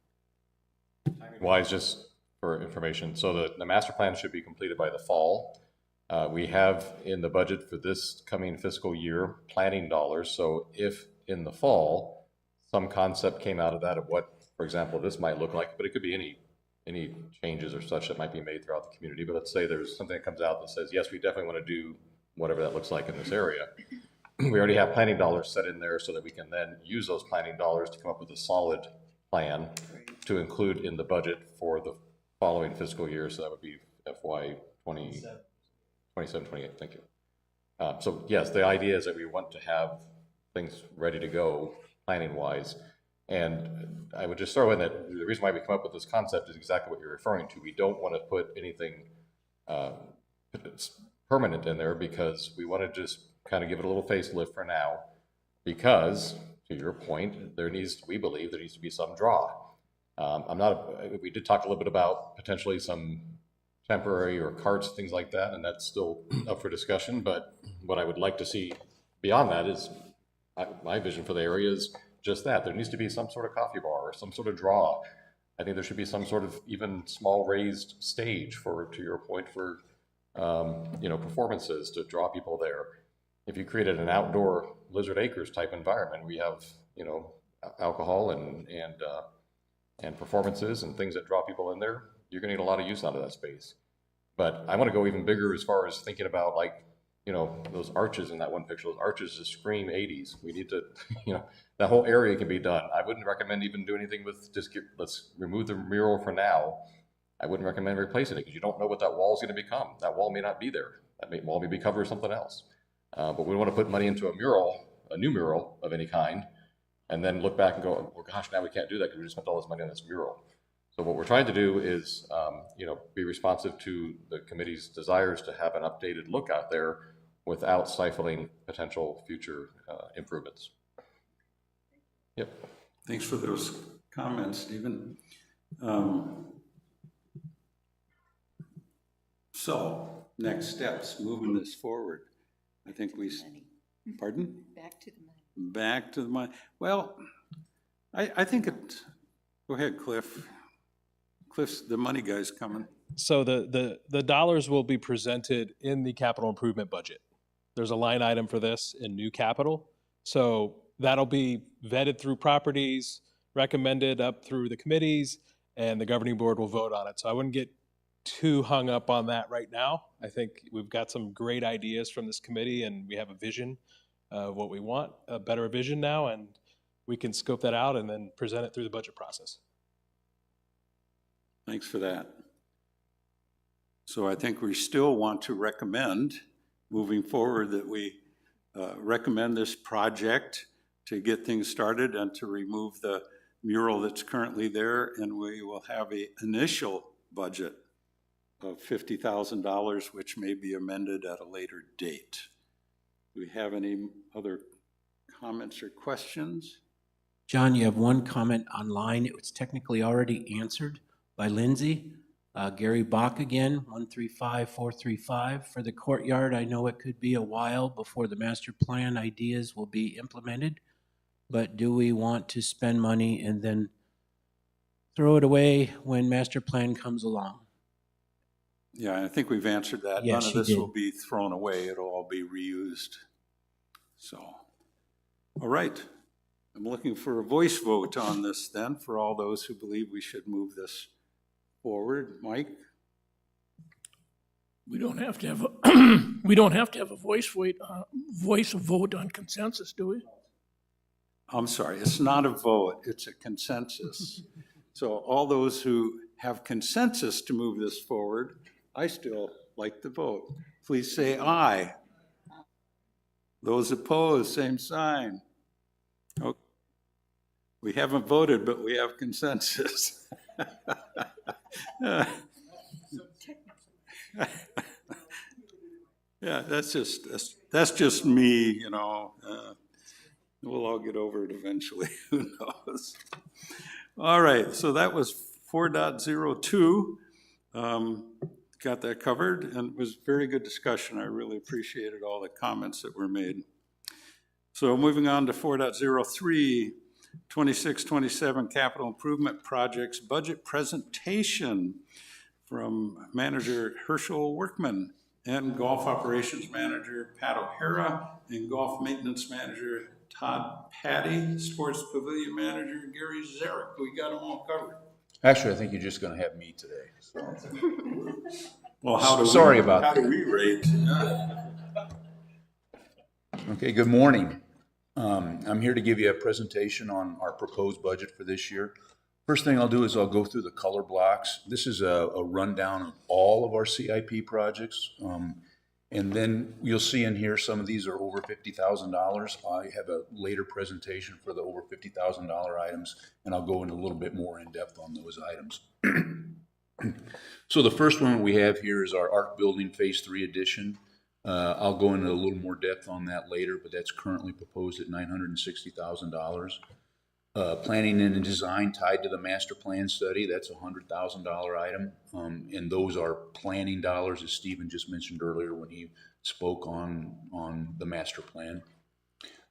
S14: Wise, just for information, so the master plan should be completed by the fall. We have in the budget for this coming fiscal year planning dollars. So if in the fall, some concept came out of that of what, for example, this might look like, but it could be any changes or such that might be made throughout the community. But let's say there's something that comes out that says, yes, we definitely want to do whatever that looks like in this area. We already have planning dollars set in there so that we can then use those planning dollars to come up with a solid plan to include in the budget for the following fiscal year. So that would be FY 27, 28, thank you. So yes, the idea is that we want to have things ready to go planning wise. And I would just throw in that the reason why we come up with this concept is exactly what you're referring to. We don't want to put anything permanent in there because we want to just kind of give it a little facelift for now, because to your point, we believe there needs to be some draw. We did talk a little bit about potentially some temporary or carts, things like that, and that's still up for discussion. But what I would like to see beyond that is my vision for the area is just that. There needs to be some sort of coffee bar or some sort of draw. I think there should be some sort of even small raised stage for, to your point, for performances to draw people there. If you created an outdoor Lizard Acres type environment, we have alcohol and performances and things that draw people in there, you're going to get a lot of use out of that space. But I want to go even bigger as far as thinking about those arches in that one picture. Those arches just scream 80s. We need to, that whole area can be done. I wouldn't recommend even do anything with let's remove the mural for now. I wouldn't recommend replacing it because you don't know what that wall is going to become. That wall may not be there. That wall may be covered with something else. But we want to put money into a new mural of any kind, and then look back and go, well, gosh, now we can't do that because we just spent all this money on this mural. So what we're trying to do is, be responsive to the committee's desires to have an updated look out there without stifling potential future improvements. Yep.
S1: Thanks for those comments, Stephen. So, next steps, moving this forward. I think pardon?
S8: Back to the money.
S1: Back to the money. Well, I think go ahead, Cliff. Cliff's the money guy's coming.
S12: So the dollars will be presented in the capital improvement budget. There's a line item for this in new capital. So that'll be vetted through properties, recommended up through the committees, and the governing board will vote on it. So I wouldn't get too hung up on that right now. I think we've got some great ideas from this committee, and we have a vision of what we want, a better vision now, and we can scope that out and then present it through the budget process.
S1: Thanks for that. So I think we still want to recommend, moving forward, that we recommend this project to get things started and to remove the mural that's currently there, and we will have an initial budget of $50,000, which may be amended at a later date. Do we have any other comments or questions?
S3: John, you have one comment online. It was technically already answered by Lindsay. Gary Bach again, 135435. For the courtyard, I know it could be a while before the master plan ideas will be implemented, but do we want to spend money and then throw it away when master plan comes along?
S1: Yeah, I think we've answered that.
S3: Yes,
S1: None of
S3: you
S1: this
S3: did.
S1: will be thrown away. It'll all be reused. So, all right. I'm looking for a voice vote on this then, for all those who believe we should move this forward. Mike?
S13: We don't have to have a voice vote on consensus, do we?
S1: I'm sorry, it's not a vote, it's a consensus. So all those who have consensus to move this forward, I still like the vote. Please say aye. Those opposed, same sign. Okay. We haven't voted, but we have consensus. Yeah, that's just me, we'll all get over it eventually, who knows? All right, so that was 4.02. Got that covered, and it was very good discussion. I really appreciated all the comments that were made. So moving on to 4.03, 26-27 capital improvement projects budget presentation from Manager Herschel Workman. and Golf Operations Manager Pat O'Hara, and Golf Maintenance Manager Todd Patty, Sports Pavilion Manager Gary Zarek. We got them all covered.
S2: Actually, I think you're just gonna have me today. So.
S1: Well, how
S2: Sorry about
S1: how
S2: that.
S1: do we rate?
S2: Okay, good morning. I'm here to give you a presentation on our proposed budget for this year. First thing I'll do is I'll go through the color blocks. This is a rundown of all of our CIP projects. And then you'll see in here, some of these are over $50,000. I have a later presentation for the over $50,000 items, and I'll go into a little bit more in depth on those items. So the first one we have here is our ARC Building Phase 3 addition. I'll go into a little more depth on that later, but that's currently proposed at $960,000. Planning and design tied to the master plan study, that's a $100,000 item. And those are planning dollars, as Stephen just mentioned earlier when he spoke on the master plan.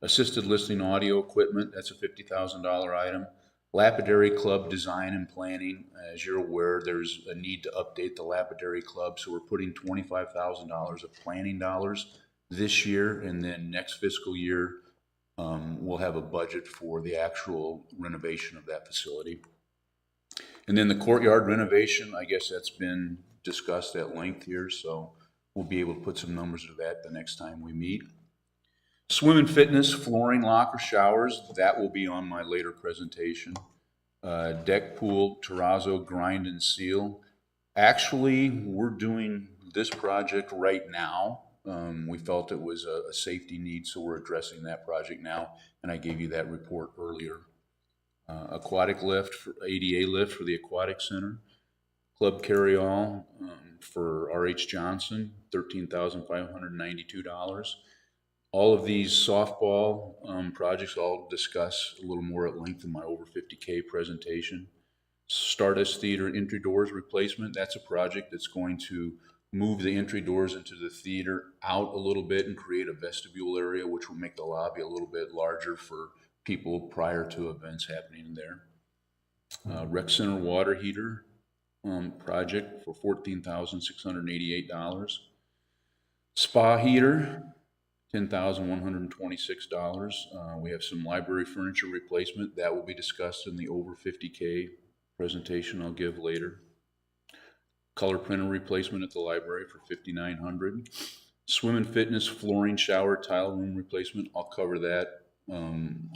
S2: Assisted listening audio equipment, that's a $50,000 item. Lapidary Club design and planning, as you're aware, there's a need to update the Lapidary Club, so we're putting $25,000 of planning dollars this year, and then next fiscal year, we'll have a budget for the actual renovation of that facility. And then the courtyard renovation, I guess that's been discussed at length here, so we'll be able to put some numbers to that the next time we meet. Swim and fitness, flooring, locker, showers, that will be on my later presentation. Deck, pool, terrazzo, grind and seal. Actually, we're doing this project right now. We felt it was a safety need, so we're addressing that project now, and I gave you that report earlier. Aquatic lift, ADA lift for the aquatic center. Club carry-all for RH Johnson, $13,592. All of these softball projects I'll discuss a little more at length in my over 50K presentation. Stardust Theater entry doors replacement, that's a project that's going to move the entry doors into the theater out a little bit and create a vestibule area, which will make the lobby a little bit larger for people prior to events happening there. Rec Center water heater project for $14,688. Spa heater, $10,126. We have some library furniture replacement that will be discussed in the over 50K presentation I'll give later. Color printer replacement at the library for $5,900. Swim and fitness, flooring, shower, tile room replacement. I'll cover that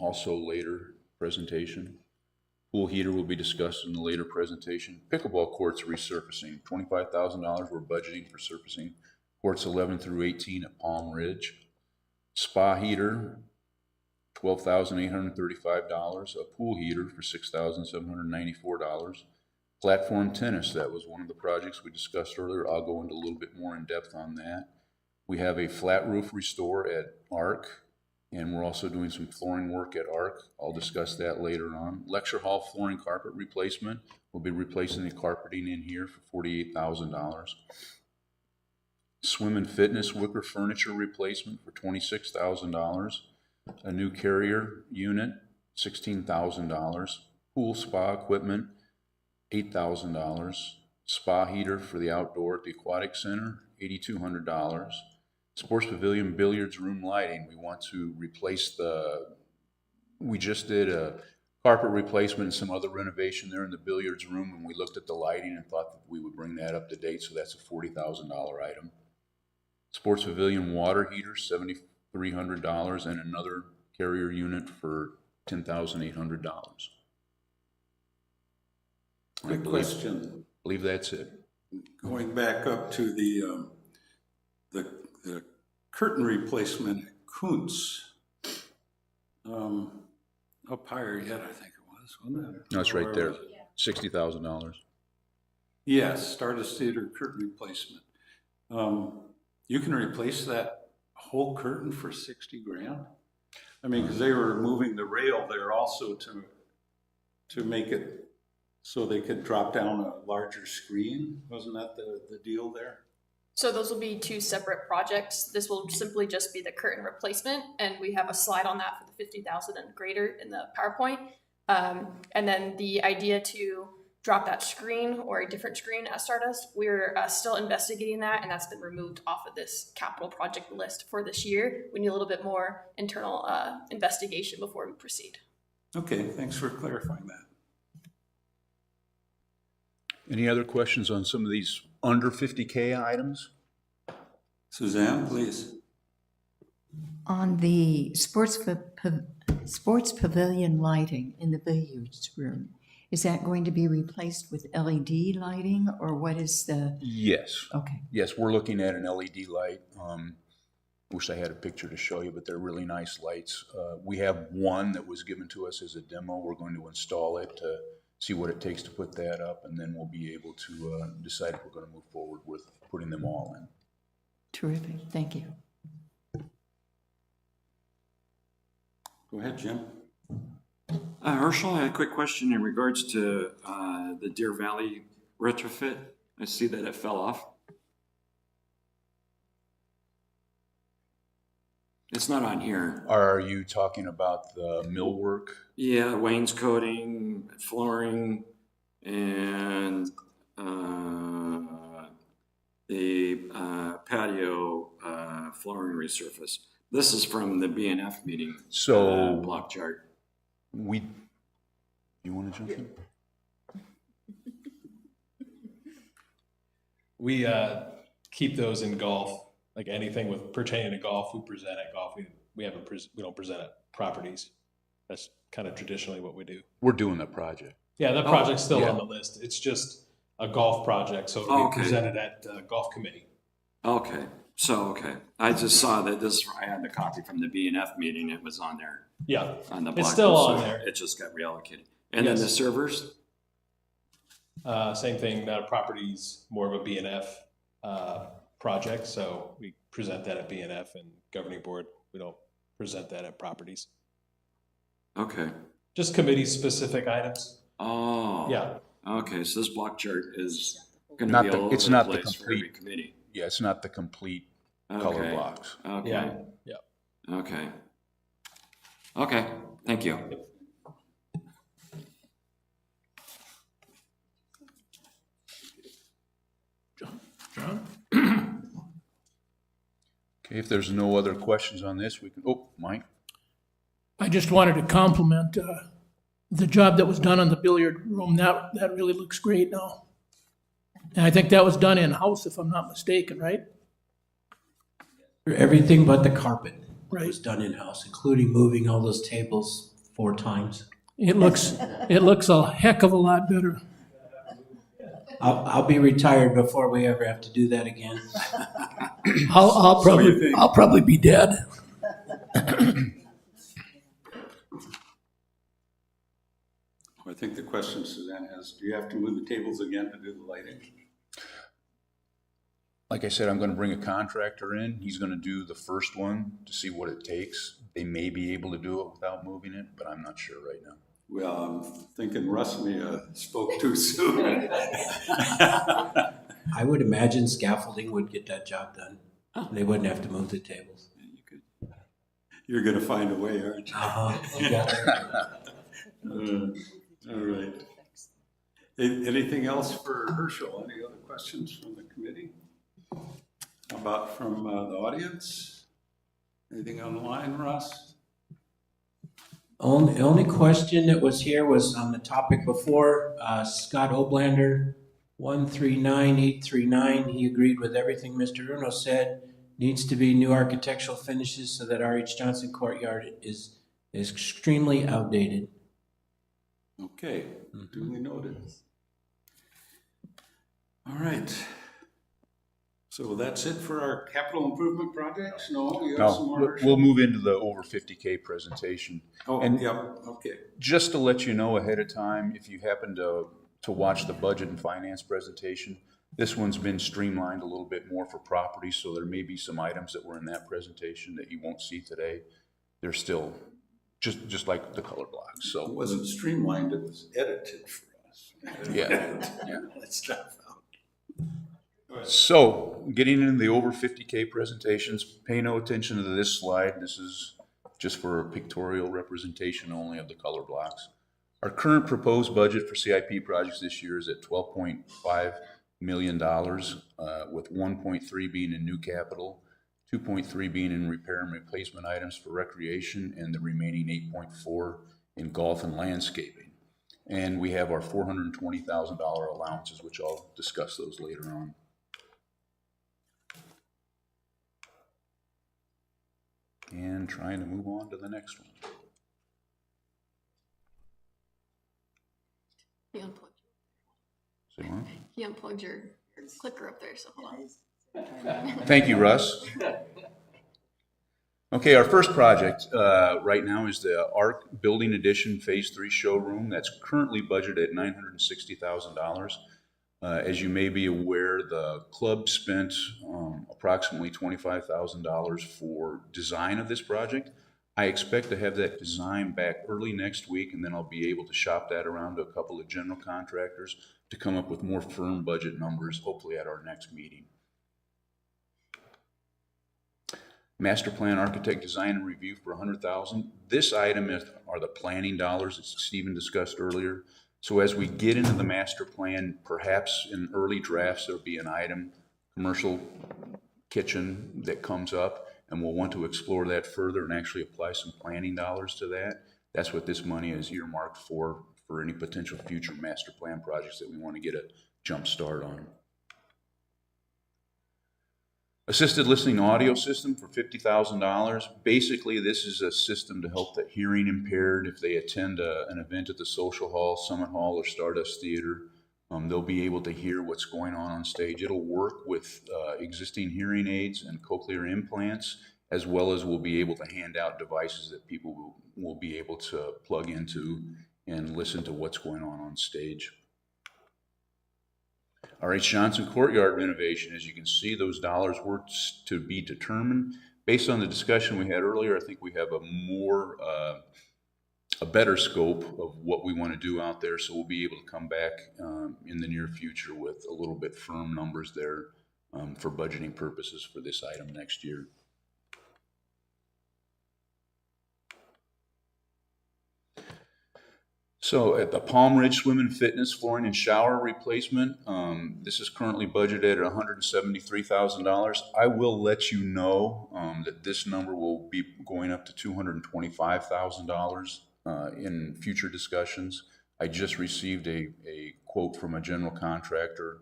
S2: also later presentation. Pool heater will be discussed in the later presentation. Pickleball courts resurfacing, $25,000 we're budgeting for surfacing. Courts 11 through 18 at Palm Ridge. Spa heater, $12,835. A pool heater for $6,794. Platform tennis, that was one of the projects we discussed earlier. I'll go into a little bit more in depth on that. We have a flat roof restore at ARC, and we're also doing some flooring work at ARC. I'll discuss that later on. Lecture hall flooring carpet replacement. We'll be replacing the carpeting in here for $48,000. Swim and fitness wicker furniture replacement for $26,000. A new carrier unit, $16,000. Pool spa equipment, $8,000. Spa heater for the outdoor at the aquatic center, $8,200. Sports pavilion billiards room lighting. We want to replace we just did a carpet replacement and some other renovation there in the billiards room, and we looked at the lighting and thought that we would bring that up to date, so that's a $40,000 item. Sports pavilion water heater, $7,300, and another carrier unit for $10,800.
S1: Quick question.
S2: I believe that's it.
S1: Going back up to the curtain replacement at Kuntz. Up higher yet, I think it was, wasn't it?
S2: No, it's right
S1: Where
S2: there,
S1: was it?
S2: $60,000.
S1: Yes, Stardust Theater curtain replacement. You can replace that whole curtain for 60 grand? I mean, because they were moving the rail there also to make it so they could drop down a larger screen. Wasn't that the deal there?
S5: So those will be two separate projects. This will simply just be the curtain replacement, and we have a slide on that for the 50,000 and greater in the PowerPoint. And then the idea to drop that screen or a different screen at Stardust. We're still investigating that, and that's been removed off of this capital project list for this year. We need a little bit more internal investigation before we proceed.
S1: Okay, thanks for clarifying that.
S2: Any other questions on some of these under 50K items?
S1: Suzanne, please.
S8: On the sports pavilion lighting in the billiards room, is that going to be replaced with LED lighting, or what is the?
S2: Yes.
S8: Okay.
S2: Yes, we're looking at an LED light. Wish I had a picture to show you, but they're really nice lights. We have one that was given to us as a demo. We're going to install it to see what it takes to put that up, and then we'll be able to decide if we're going to move forward with putting them all in.
S8: Terrific, thank you.
S1: Go ahead, Jim.
S11: Herschel, I had a quick question in regards to the Deer Valley retrofit. I see that it fell off. It's not on here.
S2: Are you talking about the millwork?
S11: Yeah, wainscoting, flooring, and the patio flooring resurface. This is from the BNF meeting.
S2: So
S11: block chart.
S2: You want to jump in?
S12: We keep those in golf, like anything with pertaining to golf, we present at golf. We don't present at properties. That's kind of traditionally what we do.
S2: We're doing the project.
S12: Yeah, that project's still
S2: yeah.
S12: on the list. It's just a golf project, so it'll be presented at the golf committee.
S11: Okay. I just saw that I had the copy from the BNF meeting. It was on there.
S12: Yeah,
S11: on the
S12: it's
S11: block
S12: still
S11: list,
S12: on
S11: so
S12: there.
S11: It just got reallocated. And
S12: Yes.
S11: then the servers?
S12: Same thing, that property's more of a BNF project, so we present that at BNF and governing board. We don't present that at properties.
S11: Okay.
S12: Just committee-specific items.
S11: Oh.
S12: Yeah.
S11: Okay, so this block chart is going to
S2: Not
S11: be
S2: the-
S11: all over
S2: it's
S11: the
S2: not the
S11: place for every
S2: complete-
S11: committee.
S2: Yeah, it's not the complete color
S11: Okay.
S2: blocks.
S11: Okay.
S12: Yeah. Yeah.
S11: Okay. Okay, thank you.
S13: John?
S2: Okay, if there's no other questions on this, we can, Mike?
S13: I just wanted to compliment the job that was done on the billiard room. That really looks great now. And I think that was done in-house, if I'm not mistaken, right?
S3: Everything but the carpet
S13: Right.
S3: was done in-house, including moving all those tables 4 times.
S13: It looks a heck of a lot better.
S3: I'll be retired before we ever have to do that again.
S13: I'll probably be dead.
S1: I think the question Suzanne has, do you have to move the tables again to do the lighting?
S2: Like I said, I'm gonna bring a contractor in. He's gonna do the first one to see what it takes. They may be able to do it without moving it, but I'm not sure right now.
S1: Well, I'm thinking Russ may have spoke too soon.
S3: I would imagine scaffolding would get that job done. They wouldn't have to move the tables.
S1: You're gonna find a way, aren't you?
S3: You got
S1: All right. Anything else for Herschel? Any other questions from the committee? How about from the audience? Anything online, Russ?
S3: Only question that was here was on the topic before, Scott Oblander, 139839. He agreed with everything Mr. Uno said. Needs to be new architectural finishes so that R.H. Johnson Courtyard is extremely outdated.
S1: Okay, duly noted. All right. So that's it for our capital improvement projects? No, you have some
S2: No,
S1: more?
S2: we'll move into the over 50K presentation.
S1: Oh,
S2: and-
S1: yeah, okay.
S2: Just to let you know ahead of time, if you happen to watch the budget and finance presentation, this one's been streamlined a little bit more for property, so there may be some items that were in that presentation that you won't see today. They're still just like the color blocks,
S1: It
S2: so,
S1: wasn't streamlined, it was edited for us.
S2: yeah.
S1: Let's stuff out.
S2: So, getting into the over 50K presentations, pay no attention to this slide. This is just for pictorial representation only of the color blocks. Our current proposed budget for CIP projects this year is at $12.5 million, with 1.3 being in new capital, 2.3 being in repair and replacement items for recreation, and the remaining 8.4 in golf and landscaping. And we have our $420,000 allowances, which I'll discuss those later on. And trying to move on to the next one.
S5: He unplugged,
S2: Say what?
S5: he unplugged your clicker up there, so hold on.
S2: Thank you, Russ. Okay, our first project right now is the ARC Building Addition Phase 3 showroom. That's currently budgeted at $960,000. As you may be aware, the club spent approximately $25,000 for design of this project. I expect to have that design back early next week, and then I'll be able to shop that around to a couple of general contractors to come up with more firm budget numbers, hopefully at our next meeting. Master plan architect design and review for $100,000. This item are the planning dollars that Stephen discussed earlier. So as we get into the master plan, perhaps in early drafts, there'll be an item, commercial kitchen, that comes up, and we'll want to explore that further and actually apply some planning dollars to that. That's what this money is earmarked for any potential future master plan projects that we want to get a jump start on. Assisted listening audio system for $50,000. Basically, this is a system to help the hearing impaired if they attend an event at the Social Hall, Summit Hall, or Stardust Theater. They'll be able to hear what's going on stage. It'll work with existing hearing aids and cochlear implants, as well as we'll be able to hand out devices that people will be able to plug into and listen to what's going on stage. R.H. Johnson Courtyard renovation, as you can see, those dollars were to be determined. Based on the discussion we had earlier, I think we have a better scope of what we want to do out there, so we'll be able to come back in the near future with a little bit firm numbers there for budgeting purposes for this item next year. So at the Palm Ridge Swim and Fitness flooring and shower replacement, this is currently budgeted at $173,000. I will let you know that this number will be going up to $225,000 in future discussions. I just received a quote from a general contractor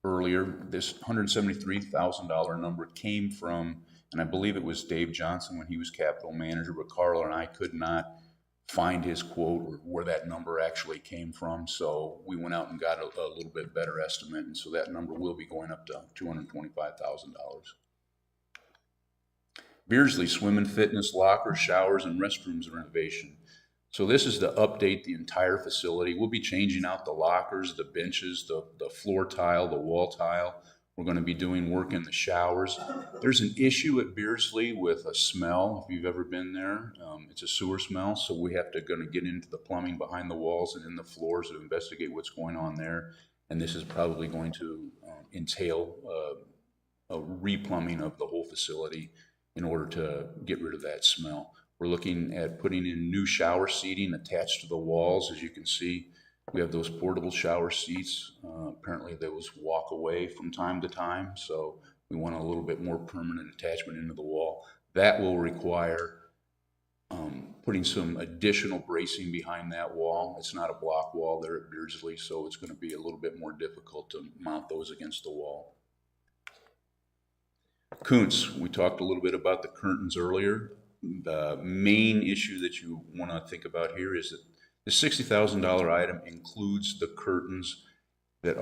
S2: earlier. This $173,000 number came from, and I believe it was Dave Johnson when he was capital manager, but Carl and I could not find his quote or where that number actually came from. So we went out and got a little bit better estimate. And so that number will be going up to $225,000. Beardsley Swim and Fitness lockers, showers, and restrooms renovation. So this is to update the entire facility. We'll be changing out the lockers, the benches, the floor tile, the wall tile. We're going to be doing work in the showers. There's an issue at Beardsley with a smell, if you've ever been there. It's a sewer smell, so we have to get into the plumbing behind the walls and in the floors to investigate what's going on there. And this is probably going to entail a replumbing of the whole facility in order to get rid of that smell. We're looking at putting in new shower seating attached to the walls. As you can see, we have those portable shower seats. Apparently those walk away from time to time, so we want a little bit more permanent attachment into the wall. That will require putting some additional bracing behind that wall. It's not a block wall there at Beardsley, so it's going to be a little bit more difficult to mount those against the wall. Kuntz, we talked a little bit about the curtains earlier. The main issue that you want to think about here is that the $60,000 item includes the curtains that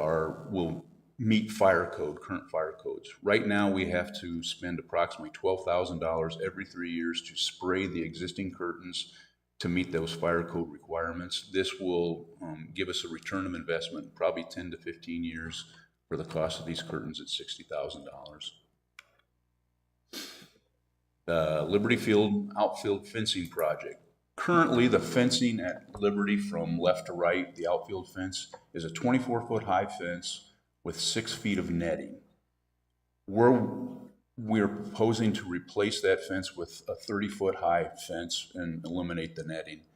S2: will meet fire code, current fire codes. Right now, we have to spend approximately $12,000 every 3 years to spray the existing curtains to meet those fire code requirements. This will give us a return of investment, probably 10 to 15 years for the cost of these curtains at $60,000. The Liberty Field outfield fencing project. Currently, the fencing at Liberty from left to right, the outfield fence, is a 24-foot high fence with 6 feet of netting. We're proposing to replace that fence with a 30-foot high fence and eliminate the netting.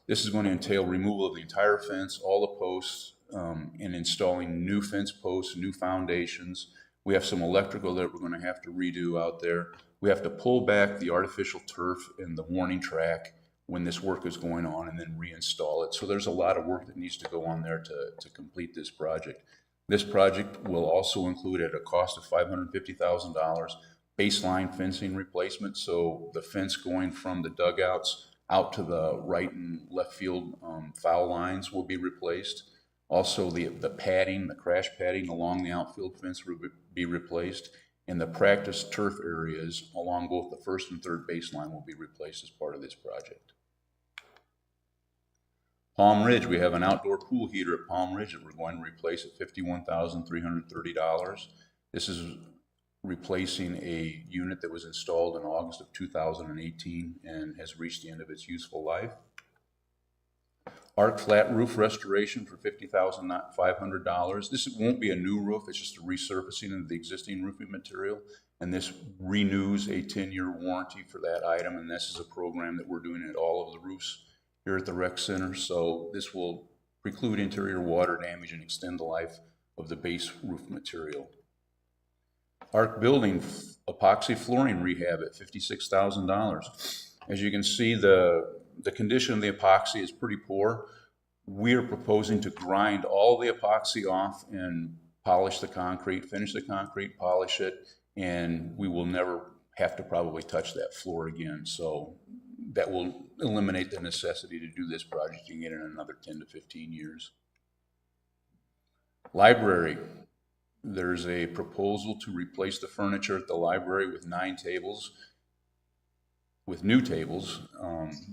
S2: This is going to entail removal of the entire fence, all the posts, and installing new fence posts, new foundations. We have some electrical that we're going to have to redo out there. We have to pull back the artificial turf and the warning track when this work is going on and then reinstall it. So there's a lot of work that needs to go on there to complete this project. This project will also include, at a cost of $550,000, baseline fencing replacement. So the fence going from the dugouts out to the right and left field foul lines will be replaced. Also, the padding, the crash padding along the outfield fence will be replaced, and the practice turf areas along both the first and third baseline will be replaced as part of this project. Palm Ridge, we have an outdoor pool heater at Palm Ridge that we're going to replace at $51,330. This is replacing a unit that was installed in August of 2018 and has reached the end of its useful life. Arc flat roof restoration for $50,500. This won't be a new roof, it's just a resurfacing of the existing roofing material, and this renews a 10-year warranty for that item, and this is a program that we're doing at all of the roofs here at the rec center. So this will preclude interior water damage and extend the life of the base roof material. Arc building epoxy flooring rehab at $56,000. As you can see, the condition of the epoxy is pretty poor. We are proposing to grind all the epoxy off and polish the concrete, finish the concrete, polish it, and we will never have to probably touch that floor again. So that will eliminate the necessity to do this project again in another 10 to 15 years. Library. There's a proposal to replace the furniture at the library with 9 tables, with new tables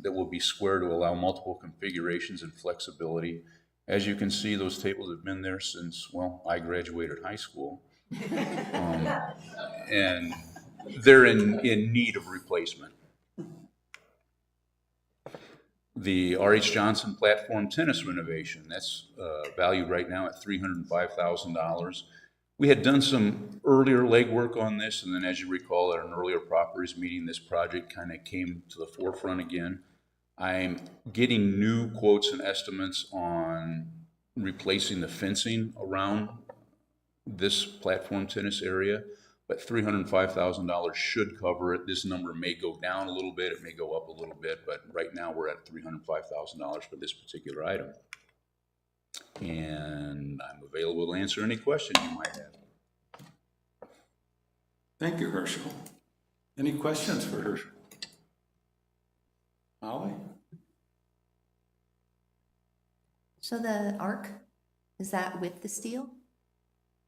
S2: that will be square to allow multiple configurations and flexibility. As you can see, those tables have been there since, well, I graduated high school. And they're in need of replacement. The R.H. Johnson platform tennis renovation, that's valued right now at $305,000. We had done some earlier legwork on this, and then as you recall, at an earlier properties meeting, this project kind of came to the forefront again. I'm getting new quotes and estimates on replacing the fencing around this platform tennis area, but $305,000 should cover it. This number may go down a little bit, it may go up a little bit, but right now we're at $305,000 for this particular item. And I'm available to answer any questions you might have.
S1: Thank you, Herschel. Any questions for Herschel? Holly?
S4: So the arc, is that with the steel?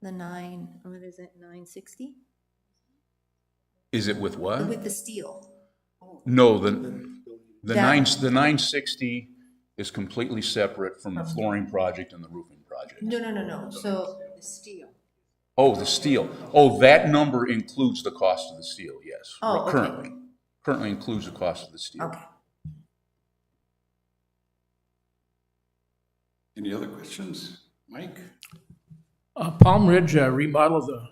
S4: The 960?
S2: Is it with what?
S4: With the steel?
S2: No, the 960 is completely separate from the flooring project and the roofing project.
S4: No. So the steel.
S2: Oh, the steel. Oh, that number includes the cost of the steel, yes.
S4: Oh, okay.
S2: Currently includes the cost of the steel.
S4: Okay.
S1: Any other questions? Mike?
S13: Palm Ridge remodel of the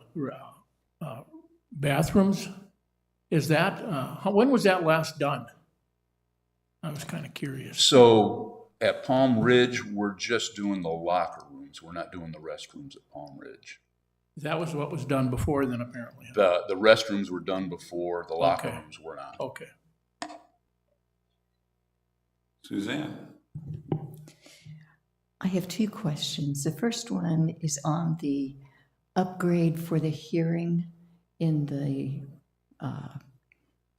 S13: bathrooms, is that, when was that last done? I was kind of curious.
S2: So at Palm Ridge, we're just doing the locker rooms. We're not doing the restrooms at Palm Ridge.
S13: That was what was done before then, apparently.
S2: The restrooms were done before, the locker
S13: Okay.
S2: rooms were not.
S13: Okay.
S1: Suzanne?
S8: I have 2 questions. The first one is on the upgrade for the hearing in the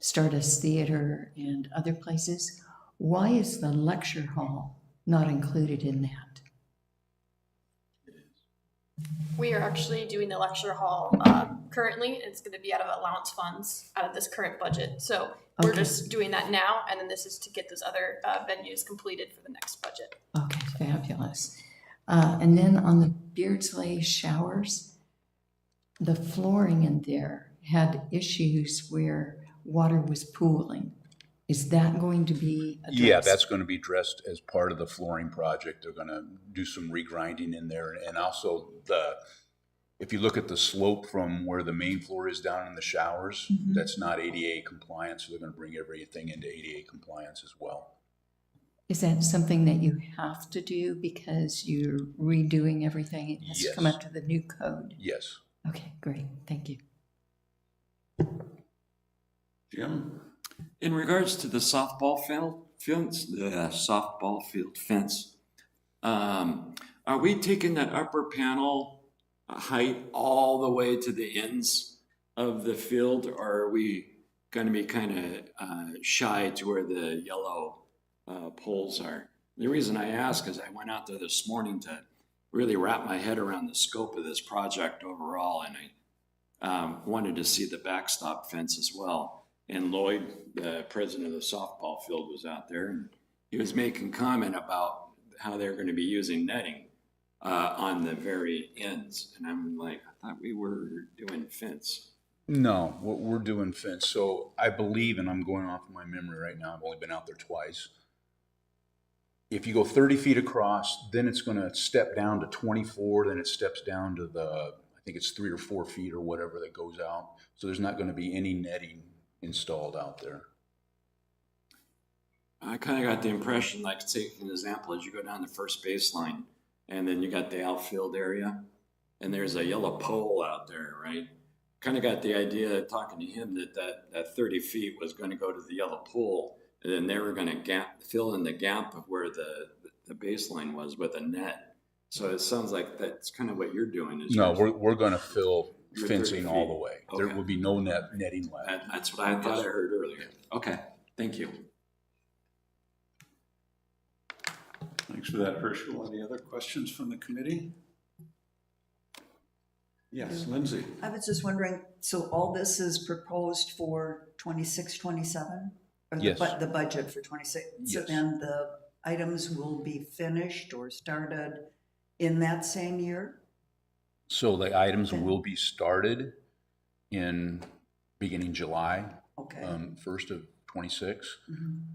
S8: Stardust Theater and other places. Why is the lecture hall not included in that?
S5: We are actually doing the lecture hall currently. It's going to be out of allowance funds out of this current budget. So we're
S8: Okay.
S5: just doing that now, and then this is to get those other venues completed for the next budget.
S8: Okay, fabulous. And then on the Beardsley showers, the flooring in there had issues where water was pooling. Is that going to be addressed?
S2: Yeah, that's going to be addressed as part of the flooring project. They're going to do some regrinding in there. And also if you look at the slope from where the main floor is down in the showers, that's not ADA compliant. So they're going to bring everything into ADA compliance as well.
S8: Is that something that you have to do because you're redoing everything? It has to come
S2: Yes.
S8: up to the new code?
S2: Yes.
S8: Okay, great, thank you.
S1: Jim?
S11: In regards to the softball field fence, are we taking that upper panel height all the way to the ends of the field, or are we going to be kind of shy to where the yellow poles are? The reason I ask is I went out there this morning to really wrap my head around the scope of this project overall, and I wanted to see the backstop fence as well. And Lloyd, the president of the softball field, was out there, and he was making comment about how they're going to be using netting on the very ends. And I'm like, I thought we were doing fence.
S2: No, we're doing fence. So I believe, and I'm going off of my memory right now, I've only been out there twice. If you go 30 feet across, then it's going to step down to 24, then it steps down to I think it's 3 or 4 feet or whatever that goes out. So there's not going to be any netting installed out there.
S11: I kind of got the impression, like, take an example, as you go down the first baseline, and then you got the outfield area, and there's a yellow pole out there, right? Kind of got the idea, talking to him, that 30 feet was going to go to the yellow pole, and then they were going to fill in the gap of where the baseline was with a net. So it sounds like that's kind of what you're doing. Is
S2: No, we're going to fill
S11: You're
S2: fencing
S11: 30
S2: all
S11: feet.
S2: the way.
S11: Okay.
S2: There will be no netting left.
S11: That's what I thought I heard earlier. Okay, thank you.
S1: Thanks for that, Herschel. Any other questions from the committee? Yes, Lindsay.
S9: I was just wondering, so all this is proposed for 26, 27? Or
S2: Yes.
S9: The budget for 26? So
S2: Yes.
S9: then the items will be finished or started in that same year?
S2: So the items will be started in beginning July,
S9: Okay.
S2: 1st of 26.
S9: Mhm.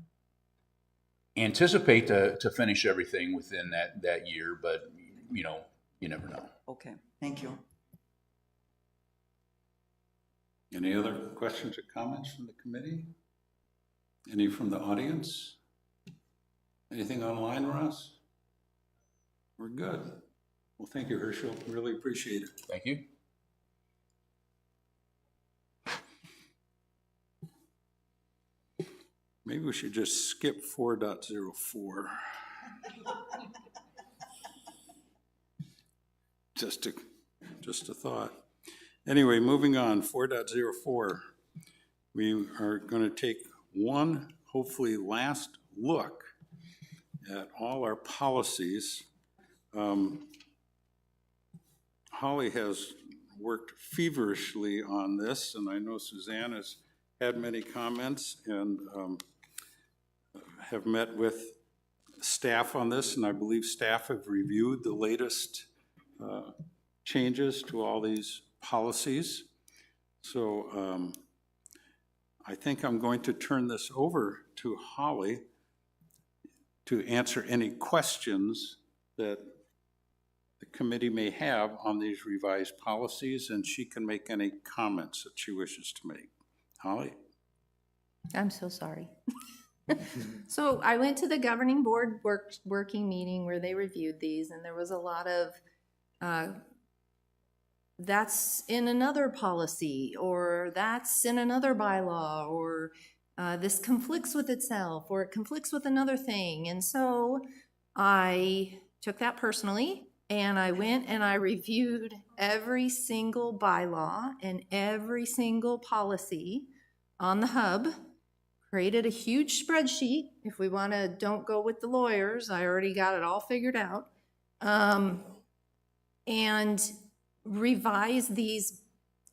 S2: Anticipate to finish everything within that year, but you never know.
S9: Okay, thank you.
S1: Any other questions or comments from the committee? Any from the audience? Anything online, Ross? We're good. Well, thank you, Herschel. Really appreciate it.
S2: Thank you.
S1: Maybe we should just skip 4.04. Just a thought. Anyway, moving on, 4.04. We are going to take one, hopefully last look at all our policies. Holly has worked feverishly on this, and I know Suzanne has had many comments and have met with staff on this, and I believe staff have reviewed the latest changes to all these policies. So I think I'm going to turn this over to Holly to answer any questions that the committee may have on these revised policies, and she can make any comments that she wishes to make. Holly?
S4: I'm so sorry. So I went to the governing board working meeting where they reviewed these, and there was a lot of, that's in another policy, or that's in another bylaw, or this conflicts with itself, or it conflicts with another thing. And so I took that personally, and I went and I reviewed every single bylaw and every single policy on the hub, created a huge spreadsheet. If we want to, don't go with the lawyers, I already got it all figured out. And revised these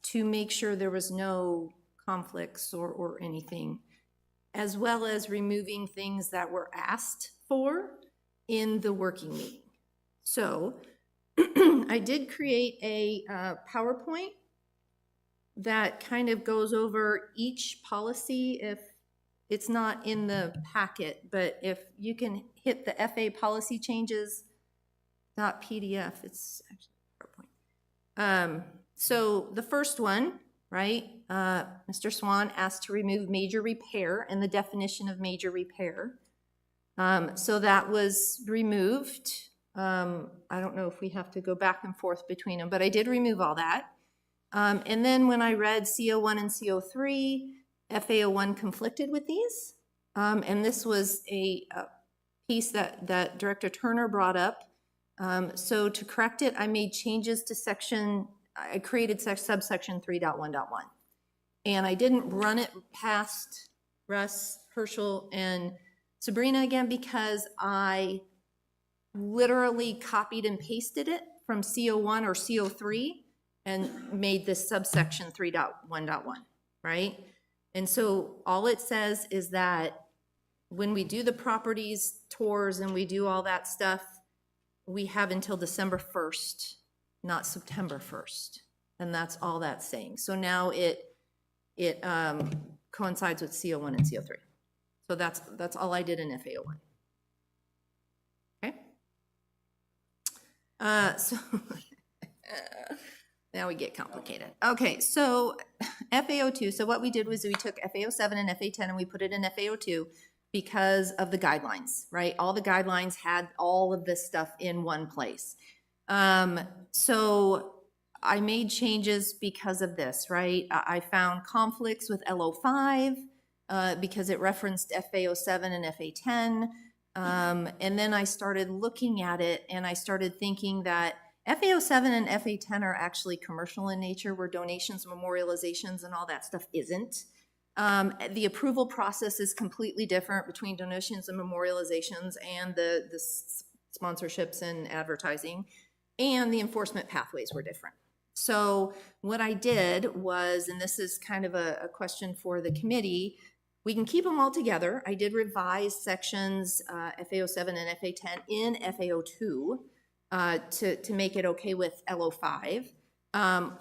S4: to make sure there was no conflicts or anything, as well as removing things that were asked for in the working meeting. So I did create a PowerPoint that kind of goes over each policy. If it's not in the packet, but if you can hit the FA policy changes .pdf, it's actually PowerPoint. So the first one, right? Mr. Swan asked to remove major repair and the definition of major repair. So that was removed. I don't know if we have to go back and forth between them, but I did remove all that. And then when I read CO1 and CO3, FAO1 conflicted with these. And this was a piece that Director Turner brought up. So to correct it, I made changes to I created subsection 3.1.1. And I didn't run it past Russ, Herschel, and Sabrina again because I literally copied and pasted it from CO1 or CO3 and made this subsection 3.1.1, right? And so all it says is that when we do the properties tours and we do all that stuff, we have until December 1st, not September 1st. And that's all that's saying. So now it coincides with CO1 and CO3. So that's all I did in FAO1. Okay. So now we get complicated. Okay, so FAO2, so what we did was we took FAO7 and FA10 and we put it in FAO2 because of the guidelines, right? All the guidelines had all of this stuff in one place. So I made changes because of this, right? I found conflicts with LO5 because it referenced FAO7 and FA10. And then I started looking at it and I started thinking that FAO7 and FA10 are actually commercial in nature, where donations, memorializations, and all that stuff isn't. The approval process is completely different between donations and memorializations and the sponsorships and advertising, and the enforcement pathways were different. So what I did was, and this is kind of a question for the committee, we can keep them all together. I did revise sections FAO7 and FA10 in FAO2 to make it okay with LO5,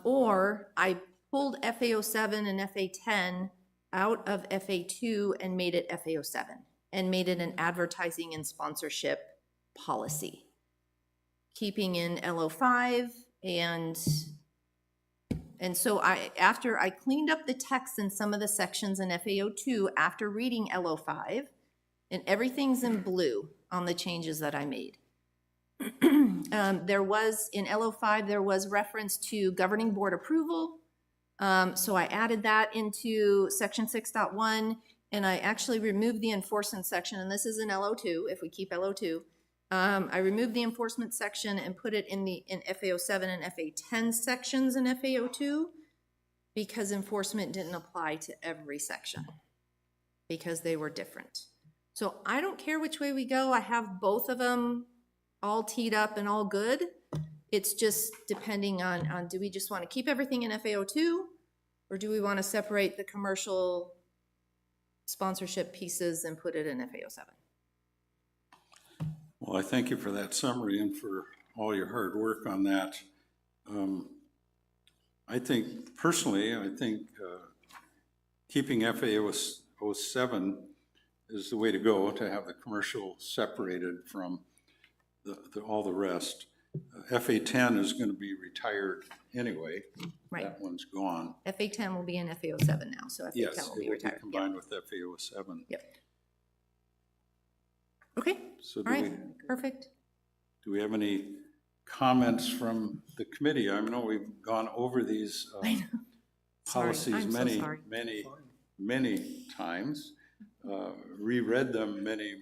S4: or I pulled FAO7 and FA10 out of FA2 and made it FAO7 and made it an advertising and sponsorship policy, keeping in LO5. And so after I cleaned up the text in some of the sections in FAO2 after reading LO5, and everything's in blue on the changes that I made. There was, in LO5, there was reference to governing board approval. So I added that into section 6.1, and I actually removed the enforcement section, and this is in LO2, if we keep LO2. I removed the enforcement section and put it in FAO7 and FA10 sections in FAO2 because enforcement didn't apply to every section because they were different. So I don't care which way we go. I have both of them all teed up and all good. It's just depending on do we just want to keep everything in FAO2 or do we want to separate the commercial sponsorship pieces and put it in FAO7?
S1: Well, I thank you for that summary and for all your hard work on that. I think, personally, keeping FAO7 is the way to go, to have the commercial separated from all the rest. FA10 is going to be retired anyway.
S4: Right.
S1: That one's gone.
S4: FA10 will be in FAO7 now, so FA10
S1: Yes,
S4: will be
S1: it will
S4: retired.
S1: be combined with FAO7.
S4: Yep. Okay,
S1: So
S4: all right, perfect.
S1: do we have any comments from the committee? I know we've gone over these
S4: Sorry,
S1: policies
S4: I'm so
S1: many,
S4: sorry.
S1: many times, reread them many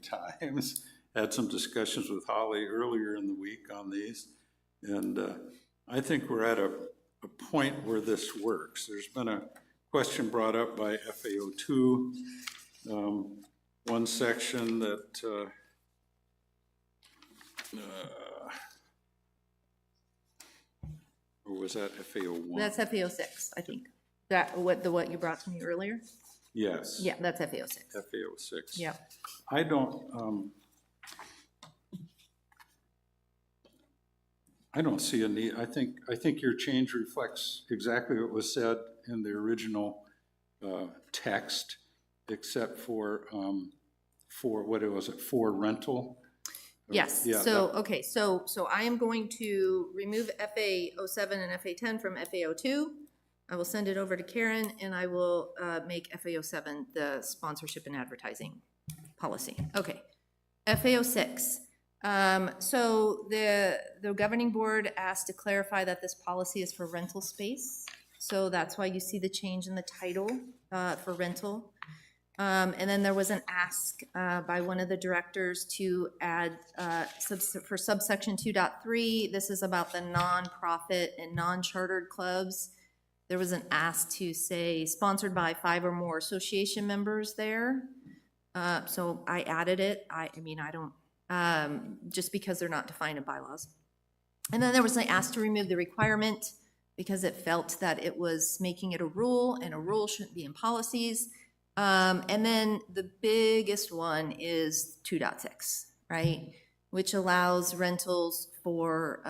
S1: times, had some discussions with Holly earlier in the week on these, and I think we're at a point where this works. There's been a question brought up by FAO2, one section that or was that FAO1?
S4: That's FAO6, I think. That what you brought to me earlier?
S1: Yes.
S4: Yeah, that's FAO6.
S1: FAO6.
S4: Yeah.
S1: I don't see a need. I think your change reflects exactly what was said in the original text, except for what it was, for rental.
S4: Yes,
S1: Yeah,
S4: so, okay, so I am going to remove FAO7 and FA10 from FAO2. I will send it over to Karen, and I will make FAO7 the sponsorship and advertising policy. Okay. FAO 6. So the governing board asked to clarify that this policy is for rental space. So that's why you see the change in the title for rental. And then there was an ask by one of the directors to add for subsection 2.3, this is about the nonprofit and non-chartered clubs. There was an ask to say sponsored by 5 or more association members there. So I added it. I mean, I don't, just because they're not defined in bylaws. And then there was an ask to remove the requirement because it felt that it was making it a rule, and a rule shouldn't be in policies. And then the biggest one is 2.6, right? Which allows rentals for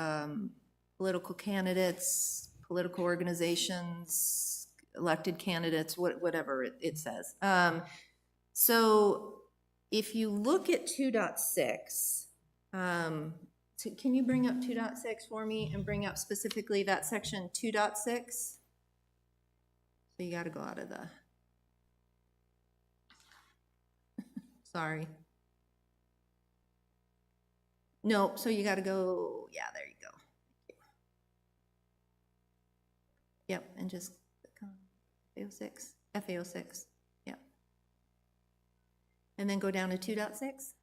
S4: political candidates, political organizations, elected candidates, whatever it says. So if you look at 2.6, can you bring up 2.6 for me and bring up specifically that section 2.6? So you got to go out of the... Sorry. No, so you got to go, yeah, there you go. Yep, and just click on FAO6, FAO6, yep. And then go down to 2.6.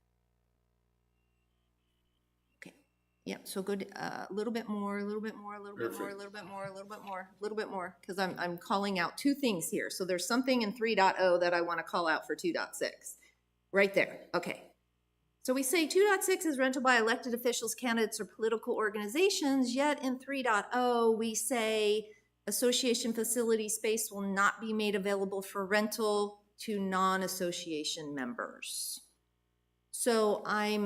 S4: Okay, yep, so go a little bit more, a little bit more, a little bit more, a little bit more, a little bit more, a little bit more, because I'm calling out 2 things here. So there's something in 3.0 that I want to call out for 2.6. Right there, okay. So we say 2.6 is rental by elected officials, candidates, or political organizations, yet in 3.0 we say association facility space will not be made available for rental to non-association members. So I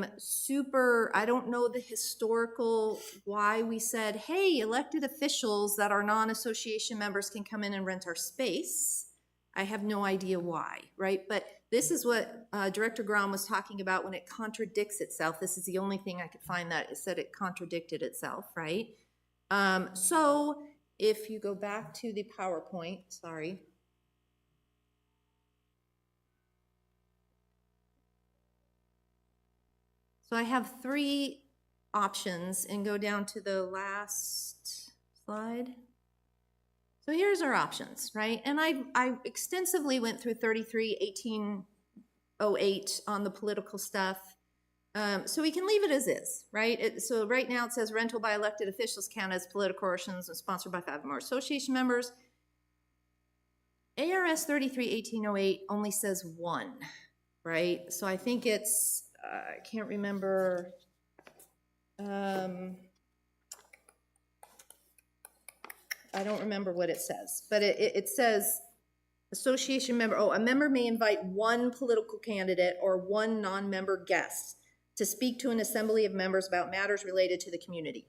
S4: don't know the historical why we said, hey, elected officials that are non-association members can come in and rent our space. I have no idea why, right? But this is what Director Grom was talking about when it contradicts itself. This is the only thing I could find that it said it contradicted itself, right? So if you go back to the PowerPoint, sorry. So I have 3 options, and go down to the last slide. So here's our options, right? And I extensively went through 33-1808 on the political stuff. So we can leave it as is, right? So right now it says rental by elected officials, candidates, political organizations, and sponsored by 5 or more association members. ARS 33-1808 only says 1, right? So I think it's, I can't remember, I don't remember what it says, but it says association member, a member may invite 1 political candidate or 1 non-member guest to speak to an assembly of members about matters related to the community.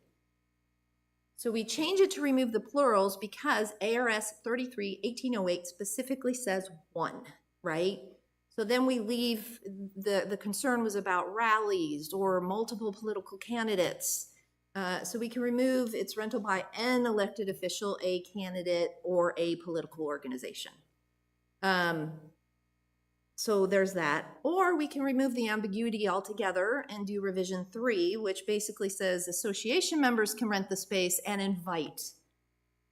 S4: So we change it to remove the plurals because ARS 33-1808 specifically says 1, right? So then we leave, the concern was about rallies or multiple political candidates. So we can remove it's rental by an elected official, a candidate, or a political organization. So there's that. Or we can remove the ambiguity altogether and do revision 3, which basically says association members can rent the space and invite,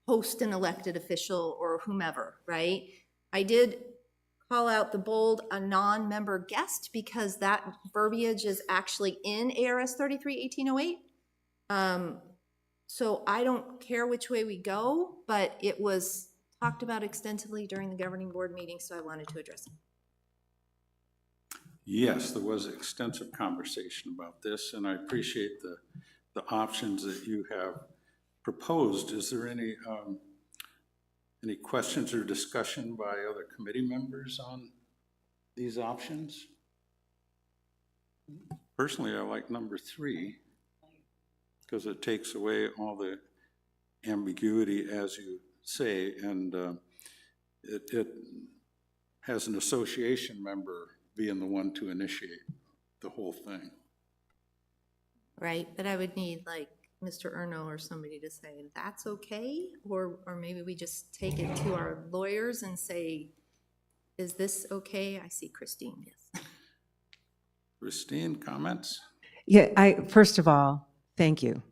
S4: host an elected official or whomever, right? I did call out the bold a non-member guest because that verbiage is actually in ARS 33-1808. So I don't care which way we go, but it was talked about extensively during the governing board meeting, so I wanted to address it.
S1: Yes, there was extensive conversation about this, and I appreciate the options that you have proposed. Is there any questions or discussion by other committee members on these options? Personally, I like number 3. Because it takes away all the ambiguity, as you say, and it has an association member being the one to initiate the whole thing.
S4: Right, but I would need like Mr. Erno or somebody to say, that's okay? Or maybe we just take it to our lawyers and say, is this okay? I see Christine, yes.
S1: Christine, comments?
S10: Yeah, first of all, thank you.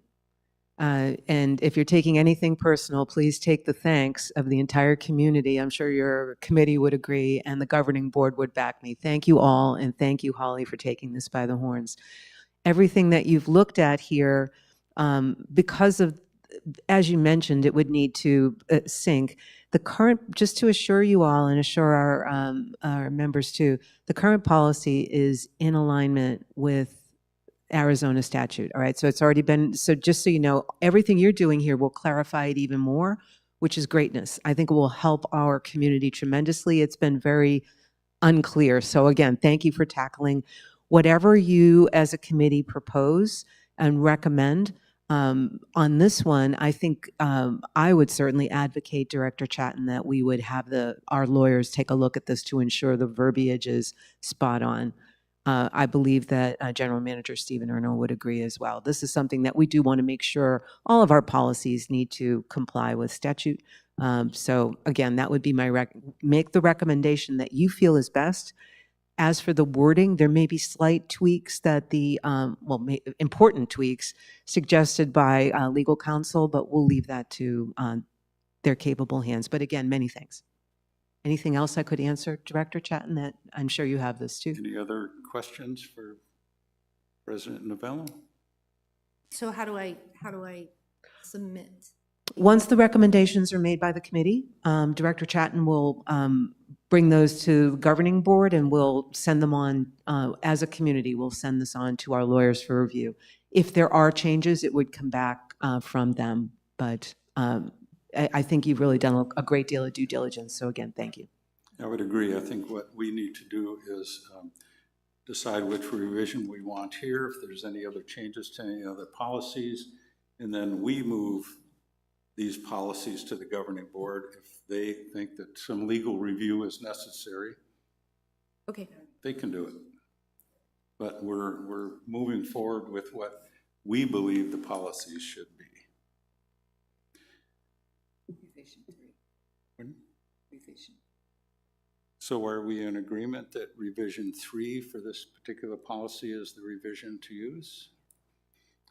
S10: And if you're taking anything personal, please take the thanks of the entire community. I'm sure your committee would agree and the governing board would back me. Thank you all, and thank you, Holly, for taking this by the horns. Everything that you've looked at here, because of, as you mentioned, it would need to sync. The current, just to assure you all and assure our members too, the current policy is in alignment with Arizona statute. All right. So it's already been, so just so you know, everything you're doing here will clarify it even more, which is greatness. I think it will help our community tremendously. It's been very unclear. So again, thank you for tackling whatever you as a committee propose and recommend. On this one, I think I would certainly advocate, Director Chatton, that we would have our lawyers take a look at this to ensure the verbiage is spot on. I believe that General Manager Stephen Erno would agree as well. This is something that we do want to make sure all of our policies need to comply with statute. So again, that would be my make the recommendation that you feel is best. As for the wording, there may be slight tweaks that important tweaks suggested by legal counsel, but we'll leave that to their capable hands. But again, many thanks. Anything else I could answer, Director Chatton? That I'm sure you have this too.
S1: Any other questions for President Novello?
S4: So how do I submit?
S10: Once the recommendations are made by the committee, Director Chatton will bring those to the governing board and we'll send them on, as a community, we'll send this on to our lawyers for review. If there are changes, it would come back from them. But I think you've really done a great deal of due diligence. So again, thank you.
S1: I would agree. I think what we need to do is decide which revision we want here, if there's any other changes to any other policies, and then we move these policies to the governing board if they think that some legal review is necessary.
S4: Okay.
S1: They can do it. But we're moving forward with what we believe the policies should be. So are we in agreement that revision 3 for this particular policy is the revision to use?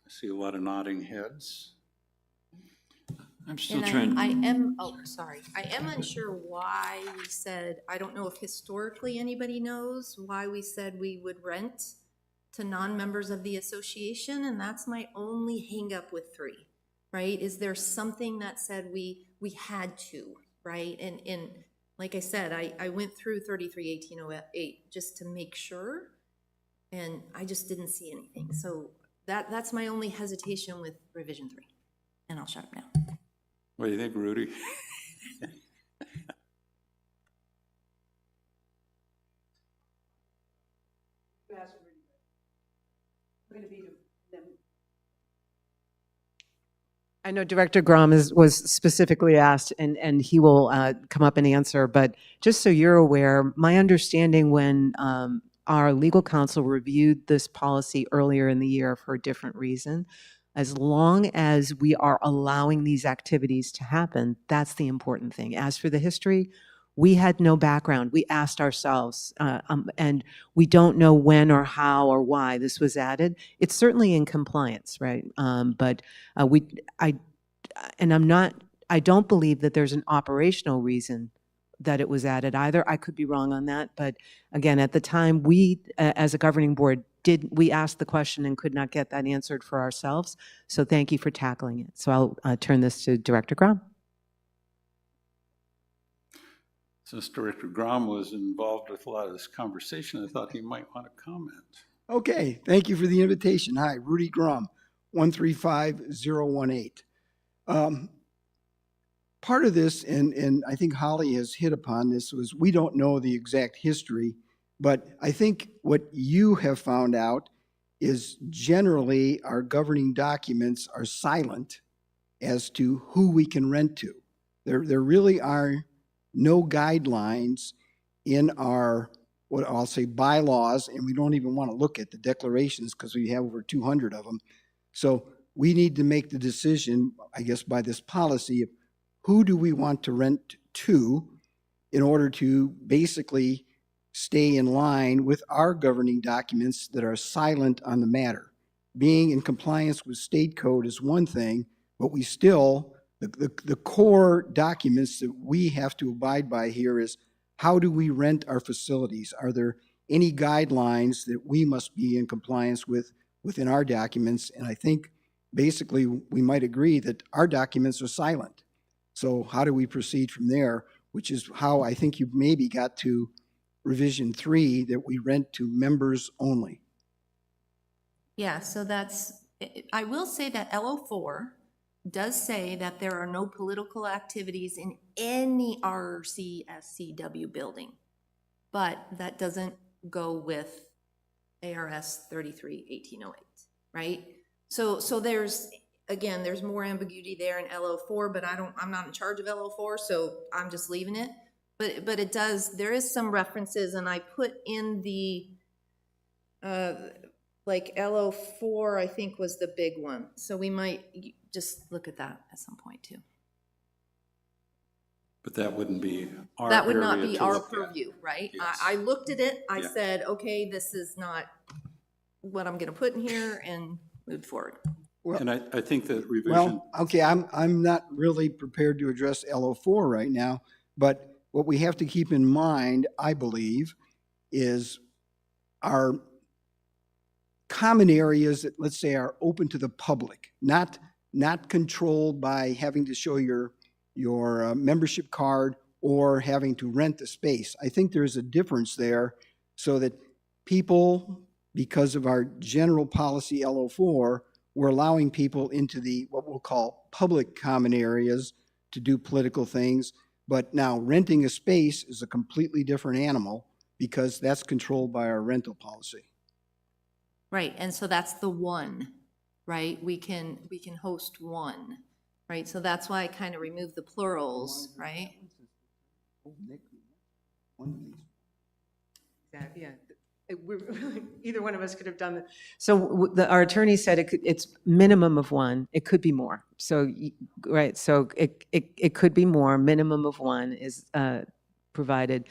S1: I see a lot of nodding heads.
S11: I'm still
S4: And
S11: trying.
S4: I am unsure why we said, I don't know if historically anybody knows why we said we would rent to non-members of the association, and that's my only hangup with 3, right? Is there something that said we had to, right? And like I said, I went through 33-1808 just to make sure, and I just didn't see anything. So that's my only hesitation with revision 3, and I'll shut up now.
S1: What do you think, Rudy?
S10: I know Director Grom was specifically asked, and he will come up and answer, but just so you're aware, my understanding when our legal counsel reviewed this policy earlier in the year for a different reason, as long as we are allowing these activities to happen, that's the important thing. As for the history, we had no background. We asked ourselves, and we don't know when or how or why this was added. It's certainly in compliance, right? But I don't believe that there's an operational reason that it was added either. I could be wrong on that, but again, at the time, we, as a governing board, we asked the question and could not get that answered for ourselves. So thank you for tackling it. So I'll turn this to Director Grom.
S1: Since Director Grom was involved with a lot of this conversation, I thought he might want to comment.
S15: Okay, thank you for the invitation. Hi, Rudy Grom, 135018. Part of this, and I think Holly has hit upon this, was we don't know the exact history, but I think what you have found out is generally our governing documents are silent as to who we can rent to. There really are no guidelines in our, what I'll say, bylaws, and we don't even want to look at the declarations because we have over 200 of them. So we need to make the decision, I guess, by this policy of who do we want to rent to in order to basically stay in line with our governing documents that are silent on the matter. Being in compliance with state code is one thing, but we still, the core documents that we have to abide by here is, how do we rent our facilities? Are there any guidelines that we must be in compliance with within our documents? And I think basically we might agree that our documents are silent. So how do we proceed from there? Which is how I think you maybe got to revision 3, that we rent to members only.
S4: Yeah, so that's, I will say that LO4 does say that there are no political activities in any RCSCW building, but that doesn't go with ARS 33-1808, right? So there's, again, there's more ambiguity there in LO4, but I'm not in charge of LO4, so I'm just leaving it. But it does, there is some references, and I put in the, like LO4, I think was the big one. So we might just look at that at some point too.
S1: But that wouldn't be our
S4: That would not
S1: area
S4: be
S1: to
S4: our
S1: look at.
S4: purview, right?
S1: Yes.
S4: I looked at it, I
S1: Yeah.
S4: said, okay, this is not what I'm gonna put in here, and moved forward.
S1: And I think that revision,
S15: Well, okay, I'm not really prepared to address LO4 right now, but what we have to keep in mind, I believe, is our common areas that, let's say, are open to the public, not controlled by having to show your membership card or having to rent the space. I think there's a difference there, so that people, because of our general policy LO4, we're allowing people into the, what we'll call public common areas to do political things. But now renting a space is a completely different animal, because that's controlled by our rental policy.
S4: Right, and so that's the one, right? We can host one, right? So that's why I kind of removed the plurals, right?
S10: Yeah, either one of us could have done that. So our attorney said it's minimum of 1. It could be more. So, right, so it could be more. Minimum of 1 is provided.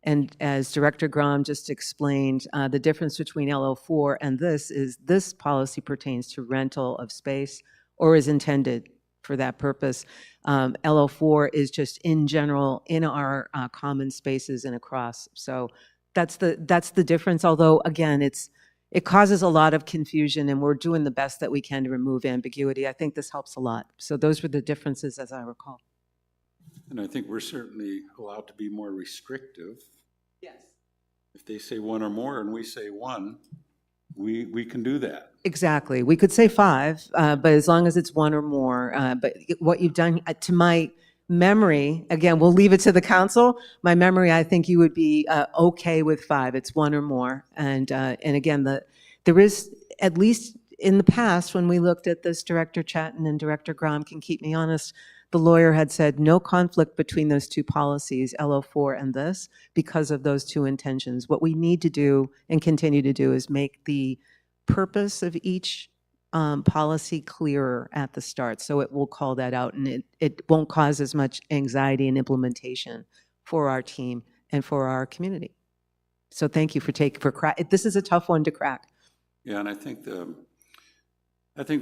S10: And as Director Grom just explained, the difference between LO4 and this is, this policy pertains to rental of space or is intended for that purpose. LO4 is just in general in our common spaces and across. So that's the difference. Although again, it causes a lot of confusion, and we're doing the best that we can to remove ambiguity. I think this helps a lot. So those were the differences as I recall.
S1: and I think we're certainly allowed to be more restrictive.
S10: Yes.
S1: If they say 1 or more and we say 1, we can do that.
S10: Exactly. We could say 5, but as long as it's 1 or more. But what you've done, to my memory, again, we'll leave it to the council. My memory, I think you would be okay with 5. It's 1 or more. And again, there is, at least in the past, when we looked at this, Director Chatton and Director Grom can keep me honest, the lawyer had said no conflict between those two policies, LO4 and this, because of those two intentions. What we need to do and continue to do is make the purpose of each policy clearer at the start. So it will call that out, and it won't cause as much anxiety in implementation for our team and for our community. So thank you for crack. This is a tough one to crack.
S1: Yeah, and I think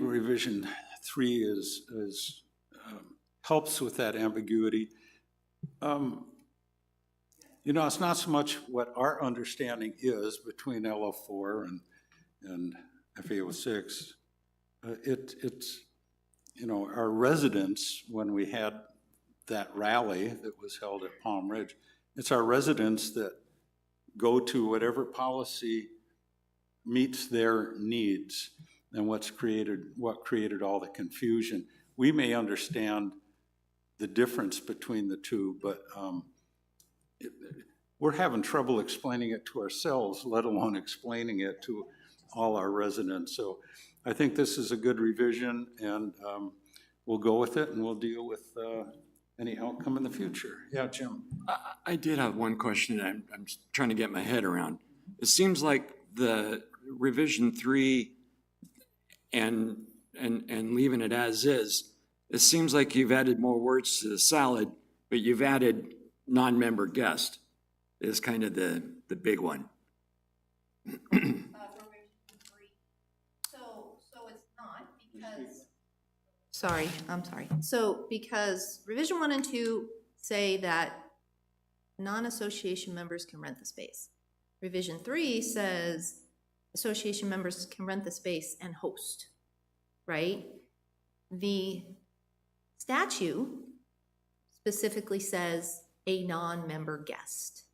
S1: revision 3 is helps with that ambiguity. It's not so much what our understanding is between LO4 and FAO 6. It's our residents, when we had that rally that was held at Palm Ridge, it's our residents that go to whatever policy meets their needs, and what created all the confusion. We may understand the difference between the two, but we're having trouble explaining it to ourselves, let alone explaining it to all our residents. So I think this is a good revision, and we'll go with it, and we'll deal with any outcome in the future. Yeah, Jim?
S11: I did have one question I'm trying to get my head around. It seems like the revision 3 and leaving it as is, it seems like you've added more words to the salad, but you've added non-member guest is kind of the the big one.
S4: So it's not because. Sorry, I'm sorry. So because revision 1 and 2 say that non-association members can rent the space. Revision 3 says association members can rent the space and host, right? The statute specifically says a non-member guest.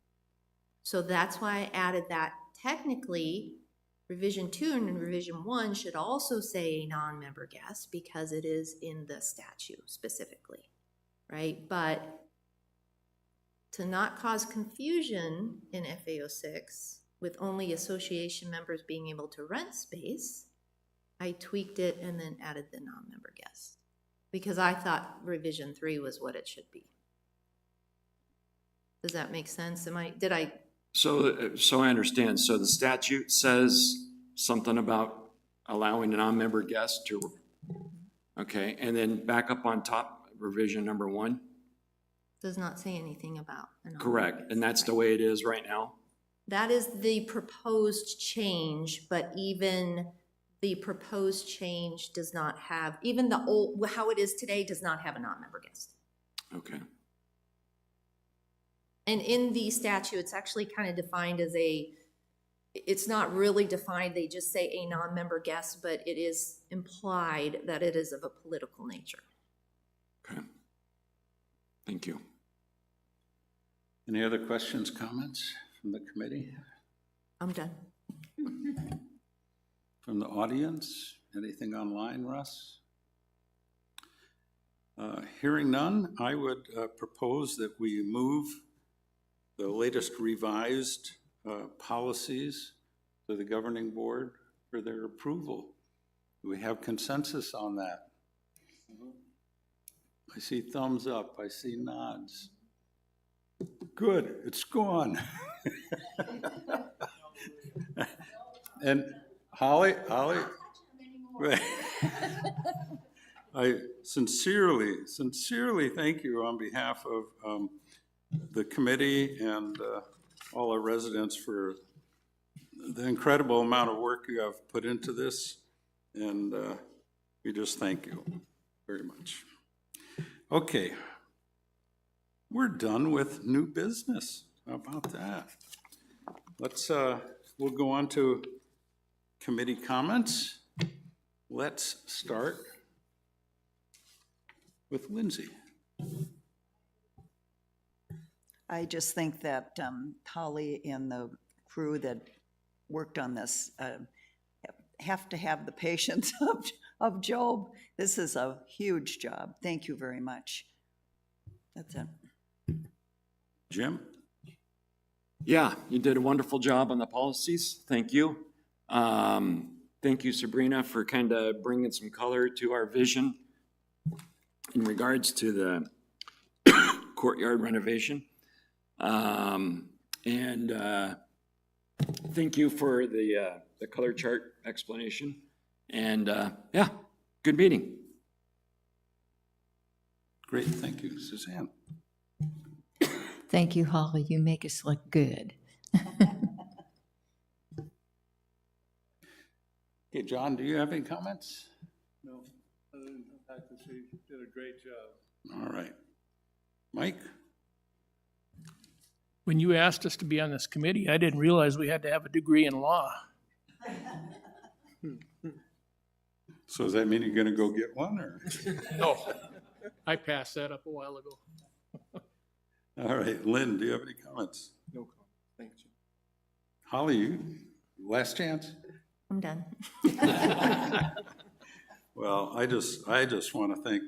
S4: So that's why I added that. Technically, revision 2 and revision 1 should also say a non-member guest because it is in the statute specifically, right? But to not cause confusion in FA06 with only association members being able to rent space, I tweaked it and then added the non-member guest because I thought revision 3 was what it should be. Does that make sense?
S11: So I understand. So the statute says something about allowing a non-member guest to, okay, and then back up on top, revision number 1?
S4: Does not say anything about a non-member
S11: Correct,
S4: guest,
S11: and that's the
S4: right.
S11: way it is right now?
S4: That is the proposed change, but even the proposed change does not have, even the old, how it is today does not have a non-member guest.
S11: Okay.
S4: And in the statute, it's actually kind of defined as it's not really defined, they just say a non-member guest, but it is implied that it is of a political nature.
S11: Okay. Thank you.
S1: Any other questions, comments from the committee?
S4: I'm done.
S1: From the audience? Anything online, Russ? Hearing none, I would propose that we move the latest revised policies to the governing board for their approval. Do we have consensus on that? I see thumbs up, I see nods. Good, it's gone. And Holly, I sincerely thank you on behalf of the committee and all our residents for the incredible amount of work you have put into this, and we just thank you very much. Okay, we're done with new business. How about that? We'll go on to committee comments. Let's start with Lindsay.
S9: I just think that Holly and the crew that worked on this have to have the patience of Job. This is a huge job. Thank you very much. That's it.
S1: Jim?
S11: Yeah, you did a wonderful job on the policies. Thank you. Thank you, Sabrina, for kind of bringing some color to our vision in regards to the courtyard renovation. And thank you for the color chart explanation. And yeah, good meeting.
S1: Great, thank you. Suzanne?
S8: Thank you, Holly. You make us look good.
S1: Okay, John, do you have any comments?
S16: No, other than the fact that she did a great job.
S1: All right. Mike?
S13: When you asked us to be on this committee, I didn't realize we had to have a degree in law.
S1: So does that mean you're gonna go get one, or?
S13: No, I passed that up a while ago.
S1: All right, Lynn, do you have any comments?
S16: No comment. Thank you.
S1: Holly, you, last chance?
S4: I'm done.
S1: Well, I just want to thank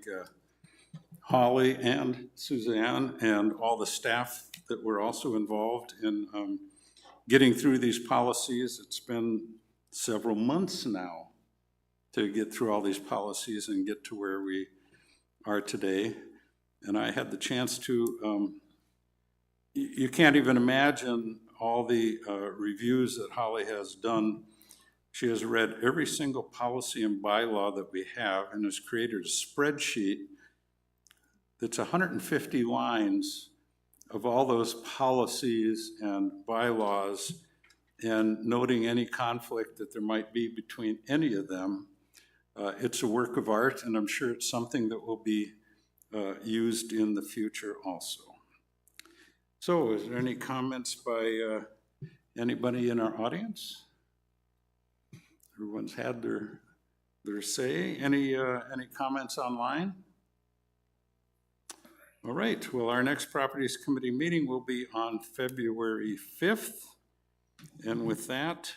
S1: Holly and Suzanne and all the staff that were also involved in getting through these policies. It's been several months now to get through all these policies and get to where we are today. And I had the chance to, you can't even imagine all the reviews that Holly has done. She has read every single policy and bylaw that we have and has created a spreadsheet that's 150 lines of all those policies and bylaws and noting any conflict that there might be between any of them. It's a work of art, and I'm sure it's something that will be used in the future also. So is there any comments by anybody in our audience? Everyone's had their say. Any comments online? All right, well, our next Properties Committee meeting will be on February 5th. And with that,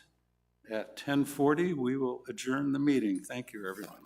S1: at 10:40, we will adjourn the meeting. Thank you, everyone.